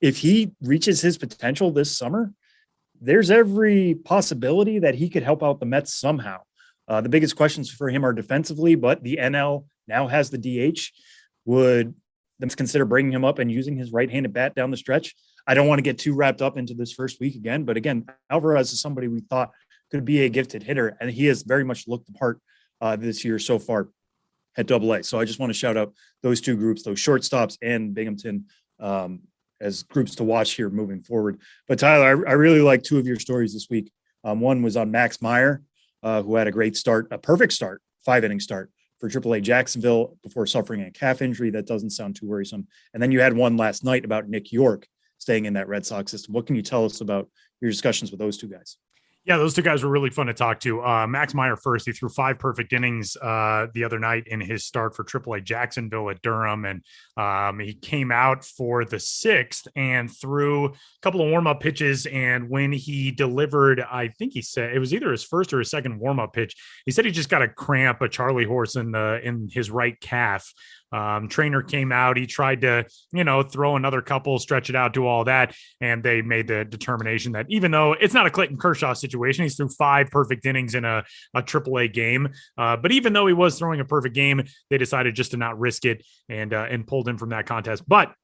If he reaches his potential this summer, there's every possibility that he could help out the Mets somehow. The biggest questions for him are defensively, but the NL now has the DH. Would them consider bringing him up and using his right-handed bat down the stretch? I don't want to get too wrapped up into this first week again, but again, Alvarez is somebody we thought could be a gifted hitter, and he has very much looked the part this year so far at Double A. So I just want to shout out those 2 groups, those shortstops and Binghamton, as groups to watch here moving forward. But Tyler, I really like 2 of your stories this week. One was on Max Meyer, who had a great start, a perfect start, 5-inning start for AAA Jacksonville before suffering a calf injury. That doesn't sound too worrisome. And then you had one last night about Nick York staying in that Red Sox system. What can you tell us about your discussions with those 2 guys? Yeah, those two guys were really fun to talk to. Max Meyer first, he threw 5 perfect innings the other night in his start for AAA Jacksonville at Durham. And he came out for the 6th and threw a couple of warm-up pitches. And when he delivered, I think he said it was either his first or his second warm-up pitch, he said he just got a cramp, a Charlie horse in his right calf. Trainer came out. He tried to, throw another couple, stretch it out, do all that. And they made the determination that even though it's not a Clayton Kershaw situation, he's threw 5 perfect innings in a AAA game. But even though he was throwing a perfect game, they decided just to not risk it and pulled him from that contest. But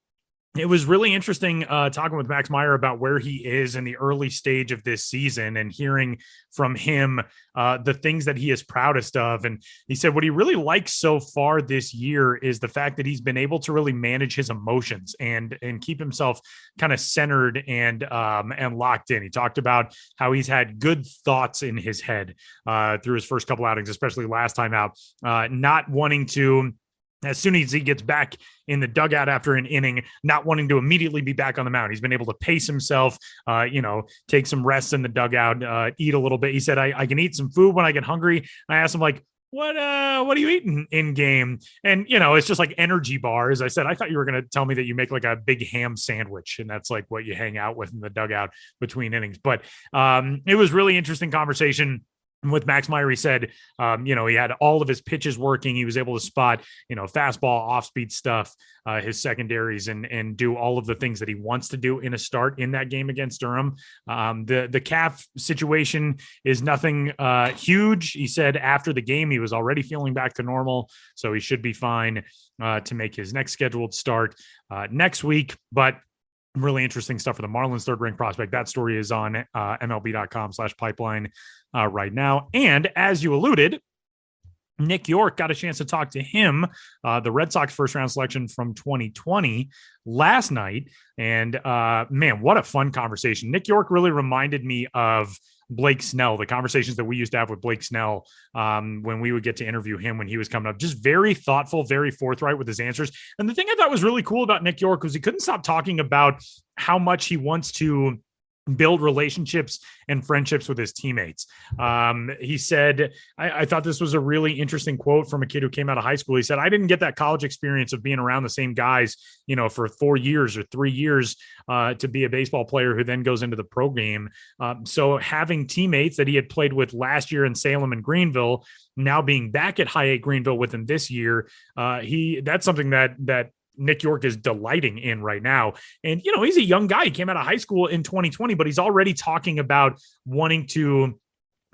it was really interesting talking with Max Meyer about where he is in the early stage of this season and hearing from him the things that he is proudest of. And he said what he really likes so far this year is the fact that he's been able to really manage his emotions and keep himself kind of centered and locked in. He talked about how he's had good thoughts in his head through his first couple outings, especially last time out, not wanting to, as soon as he gets back in the dugout after an inning, not wanting to immediately be back on the mound. He's been able to pace himself, take some rest in the dugout, eat a little bit. He said, I can eat some food when I get hungry. I asked him, like, what are you eating in game? And, it's just like energy bars. I said, I thought you were going to tell me that you make like a big ham sandwich and that's like what you hang out with in the dugout between innings. But it was really interesting conversation with Max Meyer. He said, he had all of his pitches working. He was able to spot, fastball, off-speed stuff, his secondaries, and do all of the things that he wants to do in a start in that game against Durham. The calf situation is nothing huge. He said after the game, he was already feeling back to normal, so he should be fine to make his next scheduled start next week. But really interesting stuff for the Marlins third-ranked prospect. That story is on MLB.com/pipeline right now. And as you alluded, Nick York, got a chance to talk to him, the Red Sox first-round selection from 2020 last night. And man, what a fun conversation. Nick York really reminded me of Blake Snell, the conversations that we used to have with Blake Snell when we would get to interview him when he was coming up. Just very thoughtful, very forthright with his answers. And the thing I thought was really cool about Nick York was he couldn't stop talking about how much he wants to build relationships and friendships with his teammates. He said, I thought this was a really interesting quote from a kid who came out of high school. He said, I didn't get that college experience of being around the same guys, for 4 years or 3 years to be a baseball player who then goes into the pro game. So having teammates that he had played with last year in Salem and Greenville, now being back at High 8 Greenville with him this year, that's something that Nick York is delighting in right now. And, he's a young guy. He came out of high school in 2020, but he's already talking about wanting to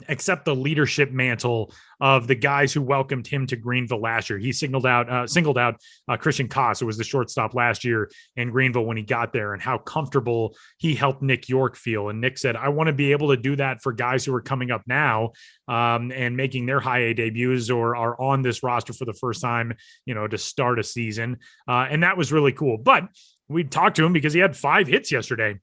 accept the leadership mantle of the guys who welcomed him to Greenville last year. He singled out Christian Koss, who was the shortstop last year in Greenville when he got there, and how comfortable he helped Nick York feel. And Nick said, I want to be able to do that for guys who are coming up now and making their high A debuts or are on this roster for the first time, to start a season. And that was really cool. But we talked to him because he had 5 hits yesterday.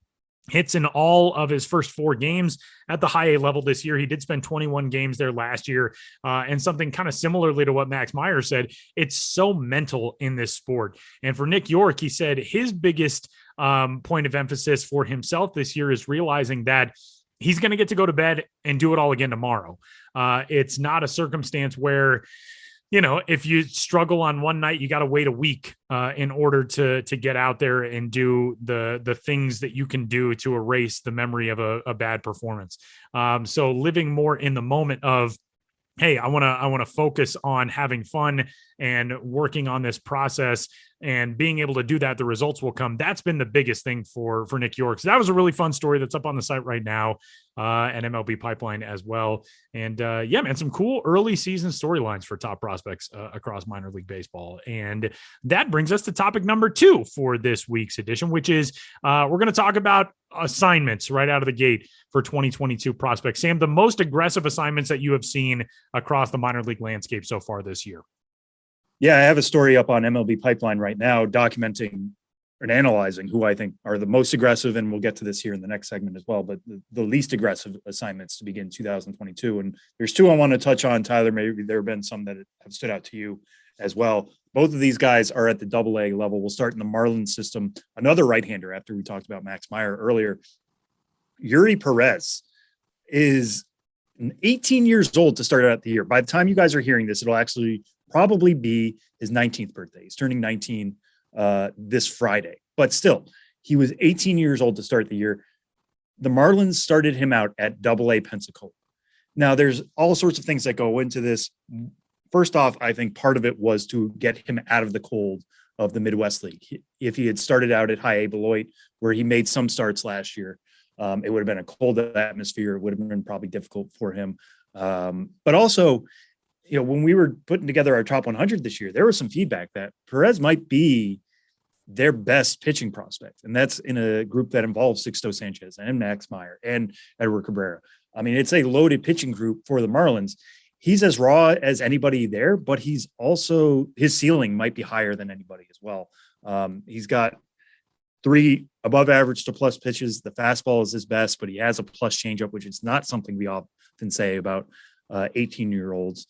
Hits in all of his first 4 games at the high A level this year. He did spend 21 games there last year. And something kind of similarly to what Max Meyer said, it's so mental in this sport. And for Nick York, he said his biggest point of emphasis for himself this year is realizing that he's going to get to go to bed and do it all again tomorrow. It's not a circumstance where, if you struggle on one night, you got to wait a week in order to get out there and do the things that you can do to erase the memory of a bad performance. So living more in the moment of, hey, I want to focus on having fun and working on this process and being able to do that, the results will come. That's been the biggest thing for Nick York. So that was a really fun story that's up on the site right now and MLB Pipeline as well. And yeah, man, some cool early season storylines for top prospects across minor league baseball. And that brings us to topic number 2 for this week's edition, which is we're going to talk about assignments right out of the gate for 2022 prospects. Sam, the most aggressive assignments that you have seen across the minor league landscape so far this year. Yeah, I have a story up on MLB Pipeline right now documenting and analyzing who I think are the most aggressive, and we'll get to this here in the next segment as well, but the least aggressive assignments to begin 2022. And there's 2 I want to touch on, Tyler. Maybe there have been some that have stood out to you as well. Both of these guys are at the AA level. We'll start in the Marlins system. Another right-hander, after we talked about Max Meyer earlier, Yuri Perez is 18 years old to start out the year. By the time you guys are hearing this, it'll actually probably be his 19th birthday. He's turning 19 this Friday, but still, he was 18 years old to start the year. The Marlins started him out at Double-A Pensacola. Now, there's all sorts of things that go into this. First off, I think part of it was to get him out of the cold of the Midwest League. If he had started out at High A Beloit, where he made some starts last year, it would have been a cold atmosphere. It would have been probably difficult for him. But also, when we were putting together our top 100 this year, there was some feedback that Perez might be their best pitching prospect. And that's in a group that involves Sixto Sanchez and Max Meyer and Edward Cabrera. I mean, it's a loaded pitching group for the Marlins. He's as raw as anybody there, but he's also, his ceiling might be higher than anybody as well. He's got 3 above average to plus pitches. The fastball is his best, but he has a plus changeup, which is not something we often say about 18-year-olds.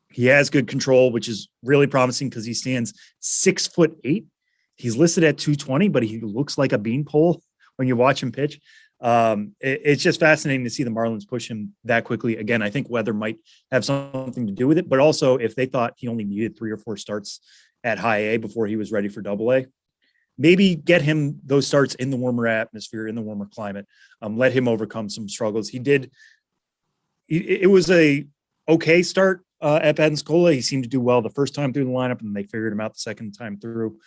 He has good control, which is really promising because he stands 6'8". He's listed at 220, but he looks like a beanpole when you watch him pitch. It's just fascinating to see the Marlins push him that quickly. Again, I think weather might have something to do with it, but also if they thought he only needed 3 or 4 starts at High A before he was ready for Double-A, maybe get him those starts in the warmer atmosphere, in the warmer climate, let him overcome some struggles. It was a okay start at Pensacola. He seemed to do well the first time through the lineup, and they figured him out the second time through.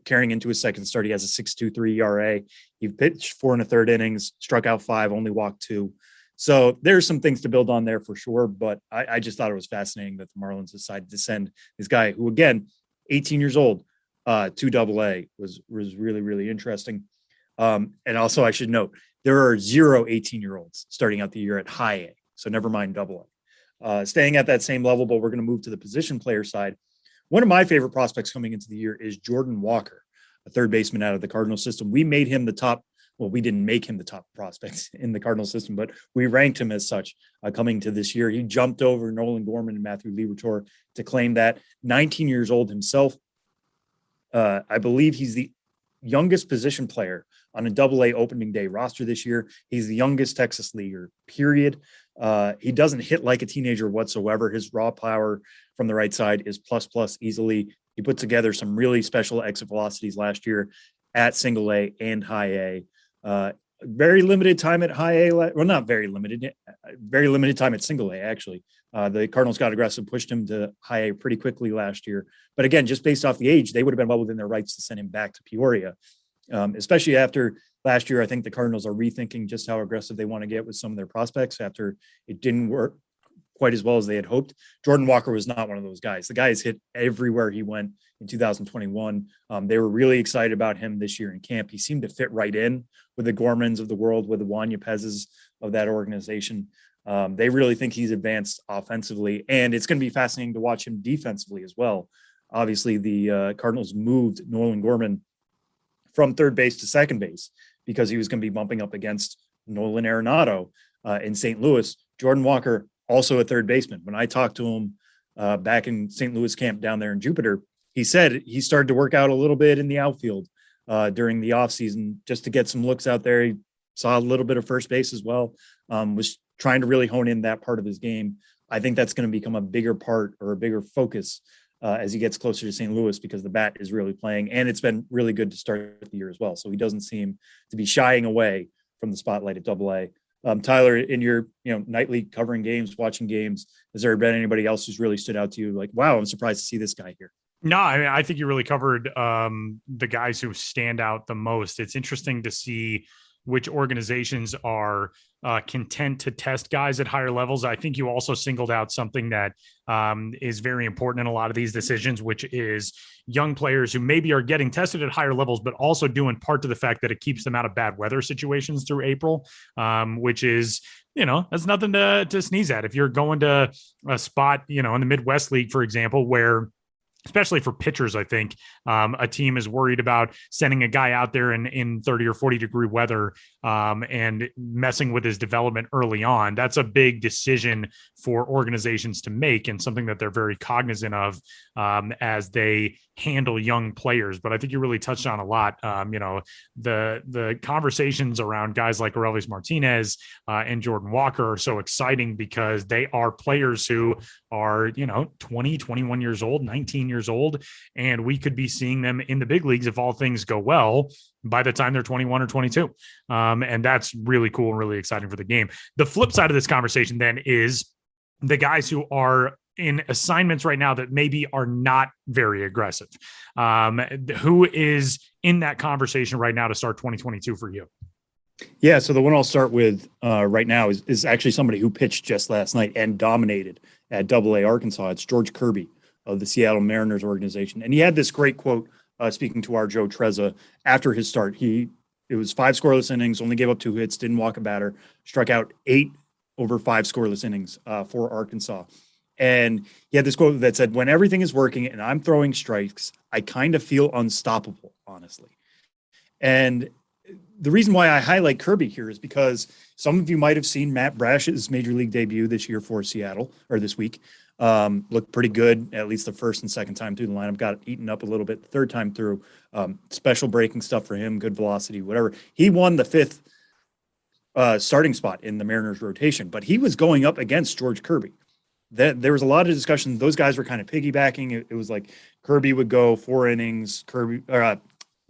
Carrying into his second start, he has a 6.23 ERA. He pitched 4 1/3 innings, struck out 5, only walked 2. So there's some things to build on there for sure. But I just thought it was fascinating that the Marlins decided to send this guy, who again, 18 years old, to Double-A was really, really interesting. And also I should note, there are 0 18-year-olds starting out the year at High A. So never mind Double-A. Staying at that same level, but we're going to move to the position player side. One of my favorite prospects coming into the year is Jordan Walker, a third baseman out of the Cardinal system. We made him the top. Well, we didn't make him the top prospect in the Cardinal system, but we ranked him as such coming to this year. He jumped over Nolan Gorman and Matthew Liberatore to claim that. 19 years old himself. I believe he's the youngest position player on a Double-A opening day roster this year. He's the youngest Texas leaguer, period. He doesn't hit like a teenager whatsoever. His raw power from the right side is plus easily. He put together some really special exit velocities last year at Single-A and High A. Very limited time at High A. Well, not very limited time at Single-A, actually. The Cardinals got aggressive, pushed him to High A pretty quickly last year. But again, just based off the age, they would have been well within their rights to send him back to Peoria, especially after last year. I think the Cardinals are rethinking just how aggressive they want to get with some of their prospects after it didn't work quite as well as they had hoped. Jordan Walker was not one of those guys. The guy has hit everywhere he went in 2021. They were really excited about him this year in camp. He seemed to fit right in with the Gormans of the world, with the Wanya Pez's of that organization. They really think he's advanced offensively, and it's going to be fascinating to watch him defensively as well. Obviously, the Cardinals moved Nolan Gorman from third base to second base because he was going to be bumping up against Nolan Arenado in St. Louis. Jordan Walker, also a third baseman. When I talked to him back in St. Louis camp down there in Jupiter, he said he started to work out a little bit in the outfield during the offseason just to get some looks out there. He saw a little bit of first base as well, was trying to really hone in that part of his game. I think that's going to become a bigger part or a bigger focus as he gets closer to St. Louis, because the bat is really playing, and it's been really good to start the year as well. So he doesn't seem to be shying away from the spotlight at Double-A. Tyler, in your nightly covering games, watching games, has there been anybody else who's really stood out to you? Like, wow, I'm surprised to see this guy here. No, I mean, I think you really covered the guys who stand out the most. It's interesting to see which organizations are content to test guys at higher levels. I think you also singled out something that is very important in a lot of these decisions, which is young players who maybe are getting tested at higher levels, but also due in part to the fact that it keeps them out of bad weather situations through April, which is, that's nothing to sneeze at. If you're going to a spot, in the Midwest League, for example, where especially for pitchers. I think a team is worried about sending a guy out there in 30 or 40 degree weather and messing with his development early on. That's a big decision for organizations to make, and something that they're very cognizant of as they handle young players. But I think you really touched on a lot. The conversations around guys like Aurelius Martinez and Jordan Walker are so exciting because they are players who are 20, 21 years old, 19 years old, and we could be seeing them in the big leagues if all things go well by the time they're 21 or 22. And that's really cool and really exciting for the game. The flip side of this conversation then is the guys who are in assignments right now that maybe are not very aggressive. Who is in that conversation right now to start 2022 for you? Yeah, so the one I'll start with right now is actually somebody who pitched just last night and dominated at Double-A Arkansas. It's George Kirby of the Seattle Mariners organization. And he had this great quote speaking to our Joe Trezza after his start. It was 5 scoreless innings, only gave up 2 hits, didn't walk a batter, struck out 8 over 5 scoreless innings for Arkansas. And he had this quote that said, "When everything is working and I'm throwing strikes, I kind of feel unstoppable, honestly." And the reason why I highlight Kirby here is because some of you might have seen Matt Brash's major league debut this year for Seattle, or this week. Looked pretty good, at least the first and second time through the lineup. Got eaten up a little bit the third time through. Special breaking stuff for him, good velocity, whatever. He won the 5th starting spot in the Mariners rotation, but he was going up against George Kirby. There was a lot of discussion. Those guys were kind of piggybacking. It was like Kirby would go 4 innings,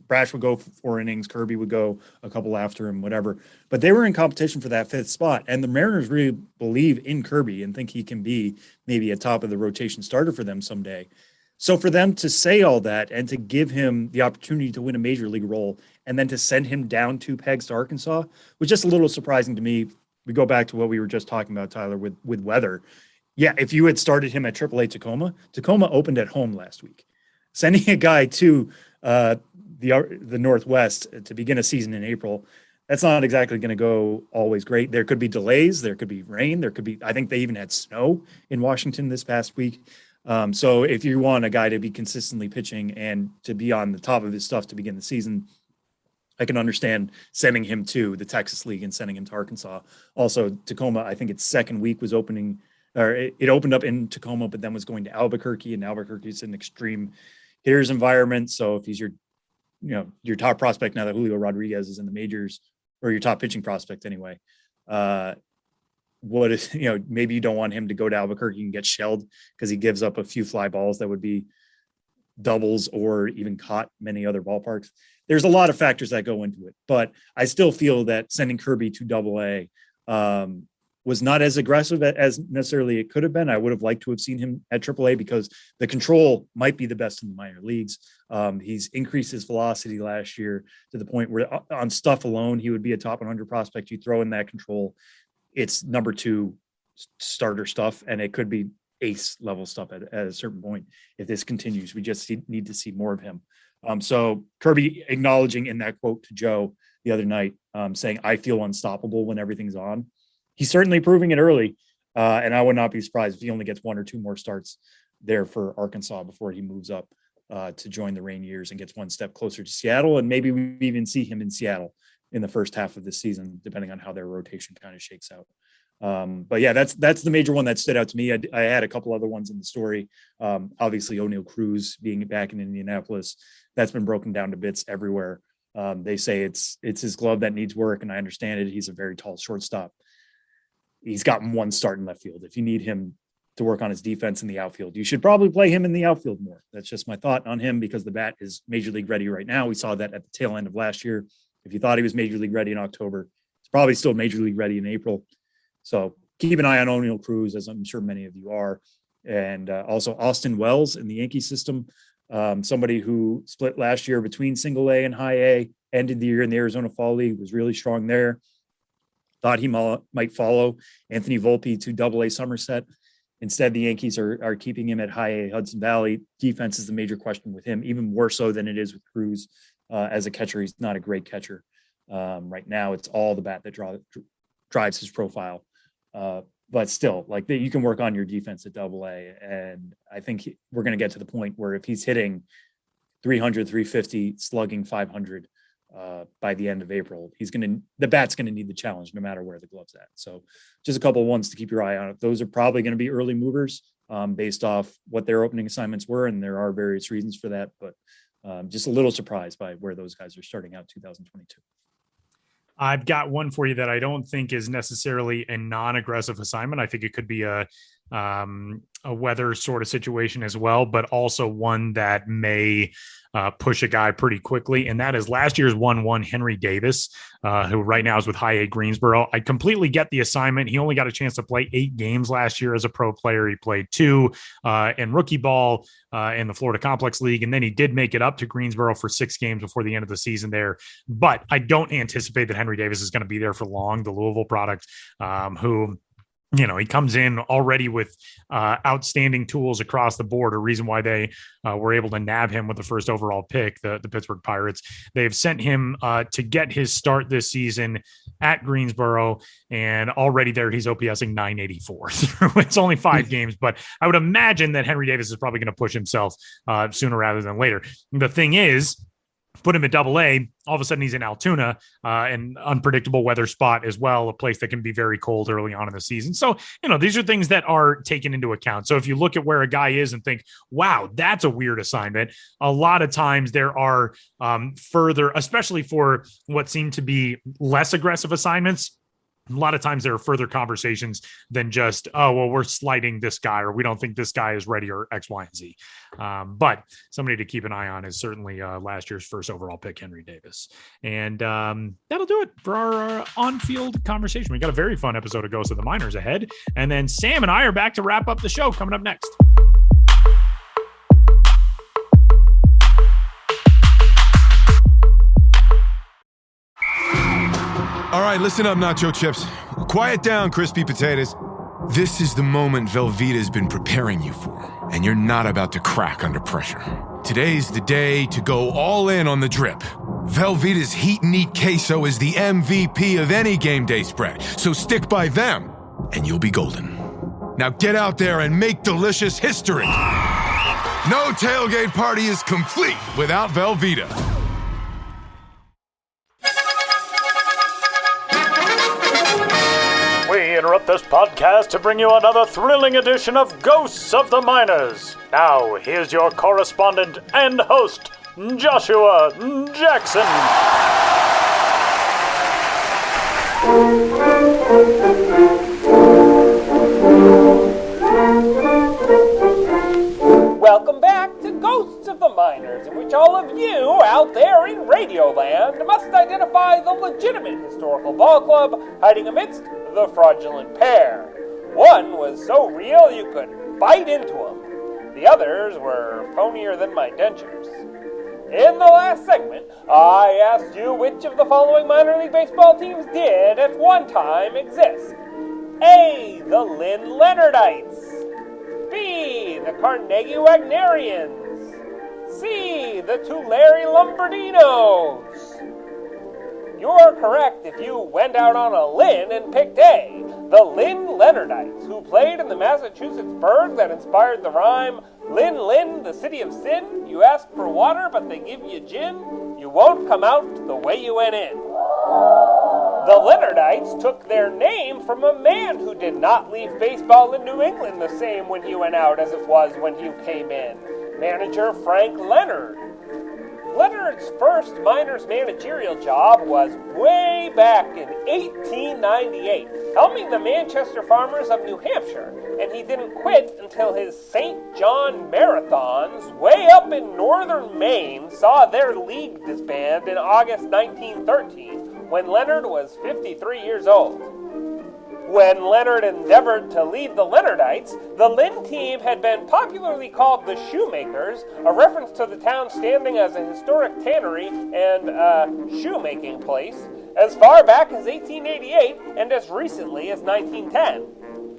Brash would go 4 innings, Kirby would go a couple after him, whatever. But they were in competition for that 5th spot. And the Mariners really believe in Kirby and think he can be maybe a top of the rotation starter for them someday. So for them to say all that and to give him the opportunity to win a major league role and then to send him down 2 pegs to Arkansas was just a little surprising to me. We go back to what we were just talking about, Tyler, with weather. Yeah, if you had started him at AAA Tacoma opened at home last week. Sending a guy to the Northwest to begin a season in April, that's not exactly going to go always great. There could be delays, there could be rain, I think they even had snow in Washington this past week. So if you want a guy to be consistently pitching and to be on the top of his stuff to begin the season, I can understand sending him to the Texas League and sending him to Arkansas. Also, Tacoma, I think its second week was opening, or it opened up in Tacoma, but then was going to Albuquerque, and Albuquerque is an extreme hitter's environment. So if he's your top prospect now that Julio Rodriguez is in the majors, or your top pitching prospect anyway, maybe you don't want him to go to Albuquerque and get shelled because he gives up a few fly balls that would be doubles or even caught many other ballparks. There's a lot of factors that go into it, but I still feel that sending Kirby to Double-A was not as aggressive as necessarily it could have been. I would have liked to have seen him at AAA because the control might be the best in the minor leagues. He's increased his velocity last year to the point where on stuff alone, he would be a top 100 prospect. You throw in that control, it's number 2 starter stuff, and it could be ace level stuff at a certain point. If this continues, we just need to see more of him. So Kirby acknowledging in that quote to Joe the other night, saying, "I feel unstoppable when everything's on." He's certainly proving it early, and I would not be surprised if he only gets 1 or 2 more starts there for Arkansas before he moves up to join the Rainiers and gets 1 step closer to Seattle. And maybe we even see him in Seattle in the first half of the season, depending on how their rotation kind of shakes out. But yeah, that's the major one that stood out to me. I had a couple other ones in the story. Obviously, O'Neal Cruz being back in Indianapolis, that's been broken down to bits everywhere. They say it's his glove that needs work, and I understand it. He's a very tall shortstop. He's gotten 1 start in left field. If you need him to work on his defense in the outfield, you should probably play him in the outfield more. That's just my thought on him because the bat is major league ready right now. We saw that at the tail end of last year. If you thought he was major league ready in October, it's probably still major league ready in April. So keep an eye on O'Neal Cruz, as I'm sure many of you are. And also Austin Wells in the Yankee system, somebody who split last year between single A and high A, ended the year in the Arizona Fall League, was really strong there. Thought he might follow Anthony Volpe to Double-A Somerset. Instead, the Yankees are keeping him at high A Hudson Valley. Defense is the major question with him, even more so than it is with Cruz. As a catcher, he's not a great catcher. Right now, it's all the bat that drives his profile. but still, like you can work on your defense at AA. And I think we're going to get to the point where if he's hitting 300, 350, slugging 500 by the end of April, the bat's going to need the challenge no matter where the glove's at. So just a couple of ones to keep your eye on. Those are probably going to be early movers based off what their opening assignments were. And there are various reasons for that, but just a little surprised by where those guys are starting out 2022. I've got one for you that I don't think is necessarily a non-aggressive assignment. I think it could be a weather sort of situation as well, but also one that may push a guy pretty quickly. And that is last year's 1-1 Henry Davis, who right now is with High A Greensboro. I completely get the assignment. He only got a chance to play 8 games last year as a pro player. He played 2 in rookie ball in the Florida Complex League. And then he did make it up to Greensboro for 6 games before the end of the season there. But I don't anticipate that Henry Davis is going to be there for long. The Louisville product, who, he comes in already with outstanding tools across the board, a reason why they were able to nab him with the first overall pick, the Pittsburgh Pirates. They've sent him to get his start this season at Greensboro, and already there he's OPSing 984. It's only 5 games, but I would imagine that Henry Davis is probably going to push himself sooner rather than later. The thing is, put him at AA, all of a sudden he's in Altoona, an unpredictable weather spot as well, a place that can be very cold early on in the season. So, these are things that are taken into account. So if you look at where a guy is and think, wow, that's a weird assignment, a lot of times there are further, especially for what seem to be less aggressive assignments, a lot of times there are further conversations than just, oh, well, we're slighting this guy, or we don't think this guy is ready, or X, Y, and Z. But somebody to keep an eye on is certainly last year's first overall pick, Henry Davis. And that'll do it for our on-field conversation. We got a very fun episode of Ghosts of the Minors ahead. And then Sam and I are back to wrap up the show coming up next. All right, listen up, nacho chips. Quiet down, crispy potatoes. This is the moment Velveeta's been preparing you for, and you're not about to crack under pressure. Today's the day to go all in on the drip. Velveeta's Heat and Eat Queso is the MVP of any game day spread, so stick by them, and you'll be golden. Now get out there and make delicious history. No tailgate party is complete without Velveeta. We interrupt this podcast to bring you another thrilling edition of Ghosts of the Minors. Now, here's your correspondent and host, Joshua Jackson. Welcome back to Ghosts of the Minors, in which all of you out there in Radioland must identify the legitimate historical ball club hiding amidst the fraudulent pair. One was so real you could bite into them. The others were phonier than my dentures. In the last segment, I asked you which of the following minor league baseball teams did at one time exist. A. The Lynn Leonardites. B. The Carnegie Wagnerians. C. The Tulare Lombardinos. You're correct if you went out on a limb and picked A. The Lynn Leonardites, who played in the Massachusetts burg that inspired the rhyme, Lynn, Lynn, the city of sin, you ask for water but they give you gin, you won't come out the way you went in. The Leonardites took their name from a man who did not leave baseball in New England the same when he went out as it was when he came in. Manager Frank Leonard. Leonard's first minors managerial job was way back in 1898, helming the Manchester Farmers of New Hampshire, and he didn't quit until his St. John Marathons, way up in northern Maine, saw their league disband in August 1913, when Leonard was 53 years old. When Leonard endeavored to lead the Leonardites, the Lynn team had been popularly called the Shoemakers, a reference to the town standing as a historic tannery and shoemaking place, as far back as 1888 and as recently as 1910.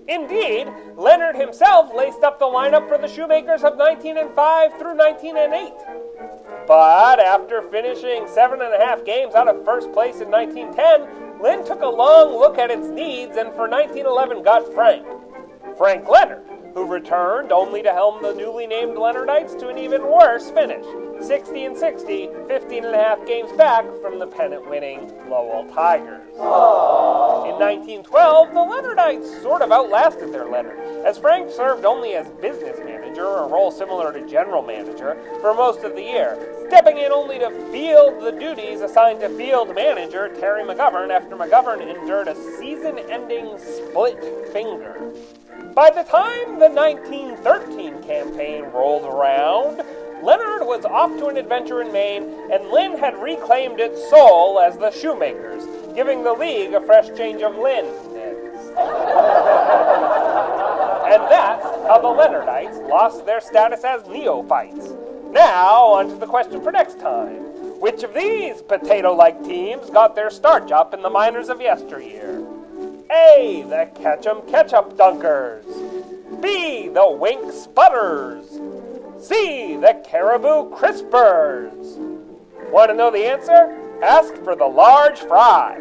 Indeed, Leonard himself laced up the lineup for the Shoemakers of 1905 through 1908. But after finishing 7.5 games out of first place in 1910, Lynn took a long look at its needs and for 1911 got Frank Leonard, who returned only to helm the newly named Leonardites to an even worse finish, 60-60, 15 and a half games back from the pennant-winning Lowell Tigers. In 1912, the Leonardites sort of outlasted their Leonard, as Frank served only as business manager, a role similar to general manager, for most of the year, stepping in only to field the duties assigned to field manager Terry McGovern after McGovern endured a season-ending split finger. By the time the 1913 campaign rolled around, Leonard was off to an adventure in Maine, and Lynn had reclaimed its soul as the Shoemakers, giving the league a fresh change of Lynn. And that's how the Leonardites lost their status as neophytes. Now, on to the question for next time. Which of these potato-like teams got their start job in the minors of yesteryear? A, the Ketchum Ketchup Dunkers. B, the Wink Sputters. C, the Caribou Crispers. Want to know the answer? Ask for the large fry.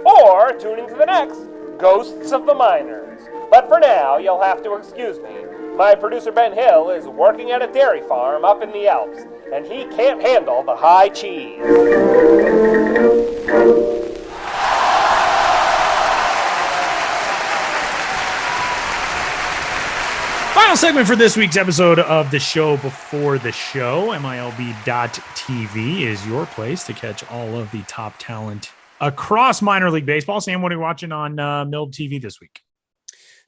Or tune into the next Ghosts of the Miners. But for now, you'll have to excuse me. My producer Ben Hill is working at a dairy farm up in the Alps, and he can't handle the high cheese. Final segment for this week's episode of the show before the show. MILB.TV is your place to catch all of the top talent across minor league baseball. Sam, what are you watching on MILB TV this week?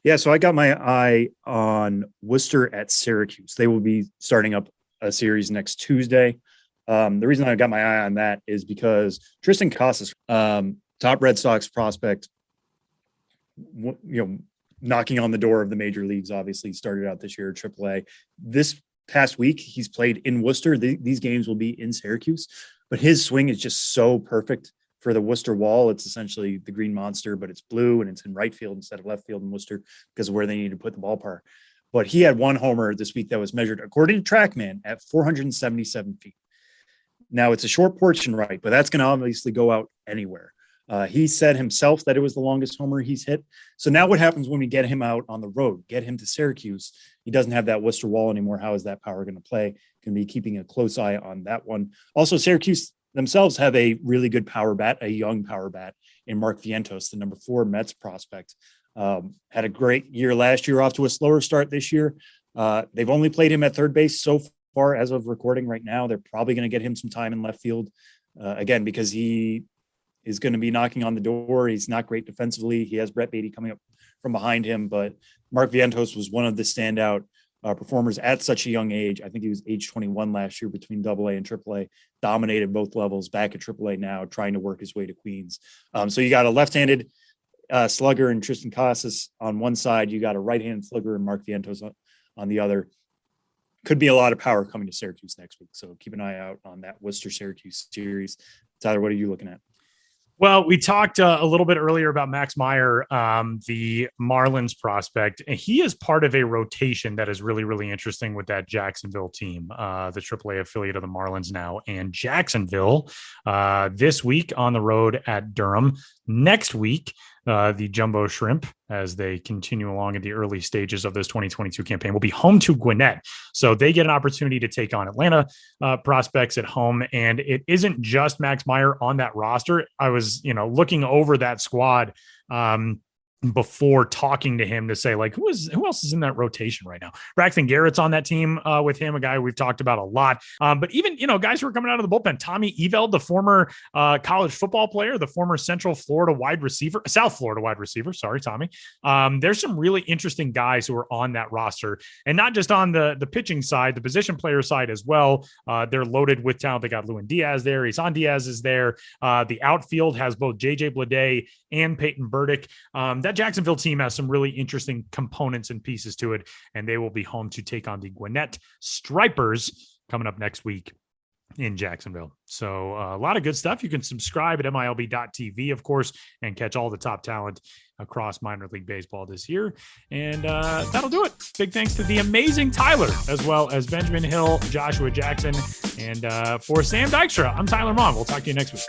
Yeah, so I got my eye on Worcester at Syracuse. They will be starting up a series next Tuesday. The reason I got my eye on that is because Tristan Casas, top Red Sox prospect, knocking on the door of the major leagues, obviously started out this year at AAA. This past week, he's played in Worcester. These games will be in Syracuse, but his swing is just so perfect for the Worcester wall. It's essentially the Green Monster, but it's blue and it's in right field instead of left field in Worcester because of where they need to put the ballpark. But he had one homer this week that was measured, according to TrackMan, at 477 feet. Now, it's a short portion right, but that's going to obviously go out anywhere. He said himself that it was the longest homer he's hit. So now what happens when we get him out on the road, get him to Syracuse? He doesn't have that Worcester wall anymore. How is that power going to play? Going to be keeping a close eye on that one. Also, Syracuse themselves have a really good power bat, a young power bat in Mark Vientos, the number 4 Mets prospect. Had a great year last year, off to a slower start this year. They've only played him at third base so far as of recording right now. They're probably going to get him some time in left field again, because he is going to be knocking on the door. He's not great defensively. He has Brett Beatty coming up from behind him, but Mark Vientos was one of the standout performers at such a young age. I think he was age 21 last year between AA and AAA, dominated both levels, back at AAA now, trying to work his way to Queens. So you got a left-handed slugger and Tristan Casas on one side. You got a right-handed slugger and Mark Vientos on the other. Could be a lot of power coming to Syracuse next week. So keep an eye out on that Worcester-Syracuse series. Tyler, what are you looking at? Well, we talked a little bit earlier about Max Meyer, the Marlins prospect. And he is part of a rotation that is really, really interesting with that Jacksonville team, the AAA affiliate of the Marlins now. And Jacksonville this week on the road at Durham. Next week, the Jumbo Shrimp, as they continue along in the early stages of this 2022 campaign, will be home to Gwinnett. So they get an opportunity to take on Atlanta prospects at home. And it isn't just Max Meyer on that roster. I was, looking over that squad before talking to him to say, like, who else is in that rotation right now? Braxton Garrett's on that team with him, a guy we've talked about a lot. But even, guys who are coming out of the bullpen, Tommy Eveld, the former college football player, the former South Florida wide receiver. Sorry, Tommy. There's some really interesting guys who are on that roster, and not just on the pitching side, the position player side as well. They're loaded with talent. They got Lewin Diaz there. Isan Diaz is there. The outfield has both JJ Bleday and Peyton Burdick. That Jacksonville team has some really interesting components and pieces to it, and they will be home to take on the Gwinnett Stripers coming up next week in Jacksonville. So a lot of good stuff. You can subscribe at MILB.TV, of course, and catch all the top talent across minor league baseball this year. And that'll do it. Big thanks to the amazing Tyler, as well as Benjamin Hill, Joshua Jackson, and for Sam Dykstra, I'm Tyler Mond. We'll talk to you next week.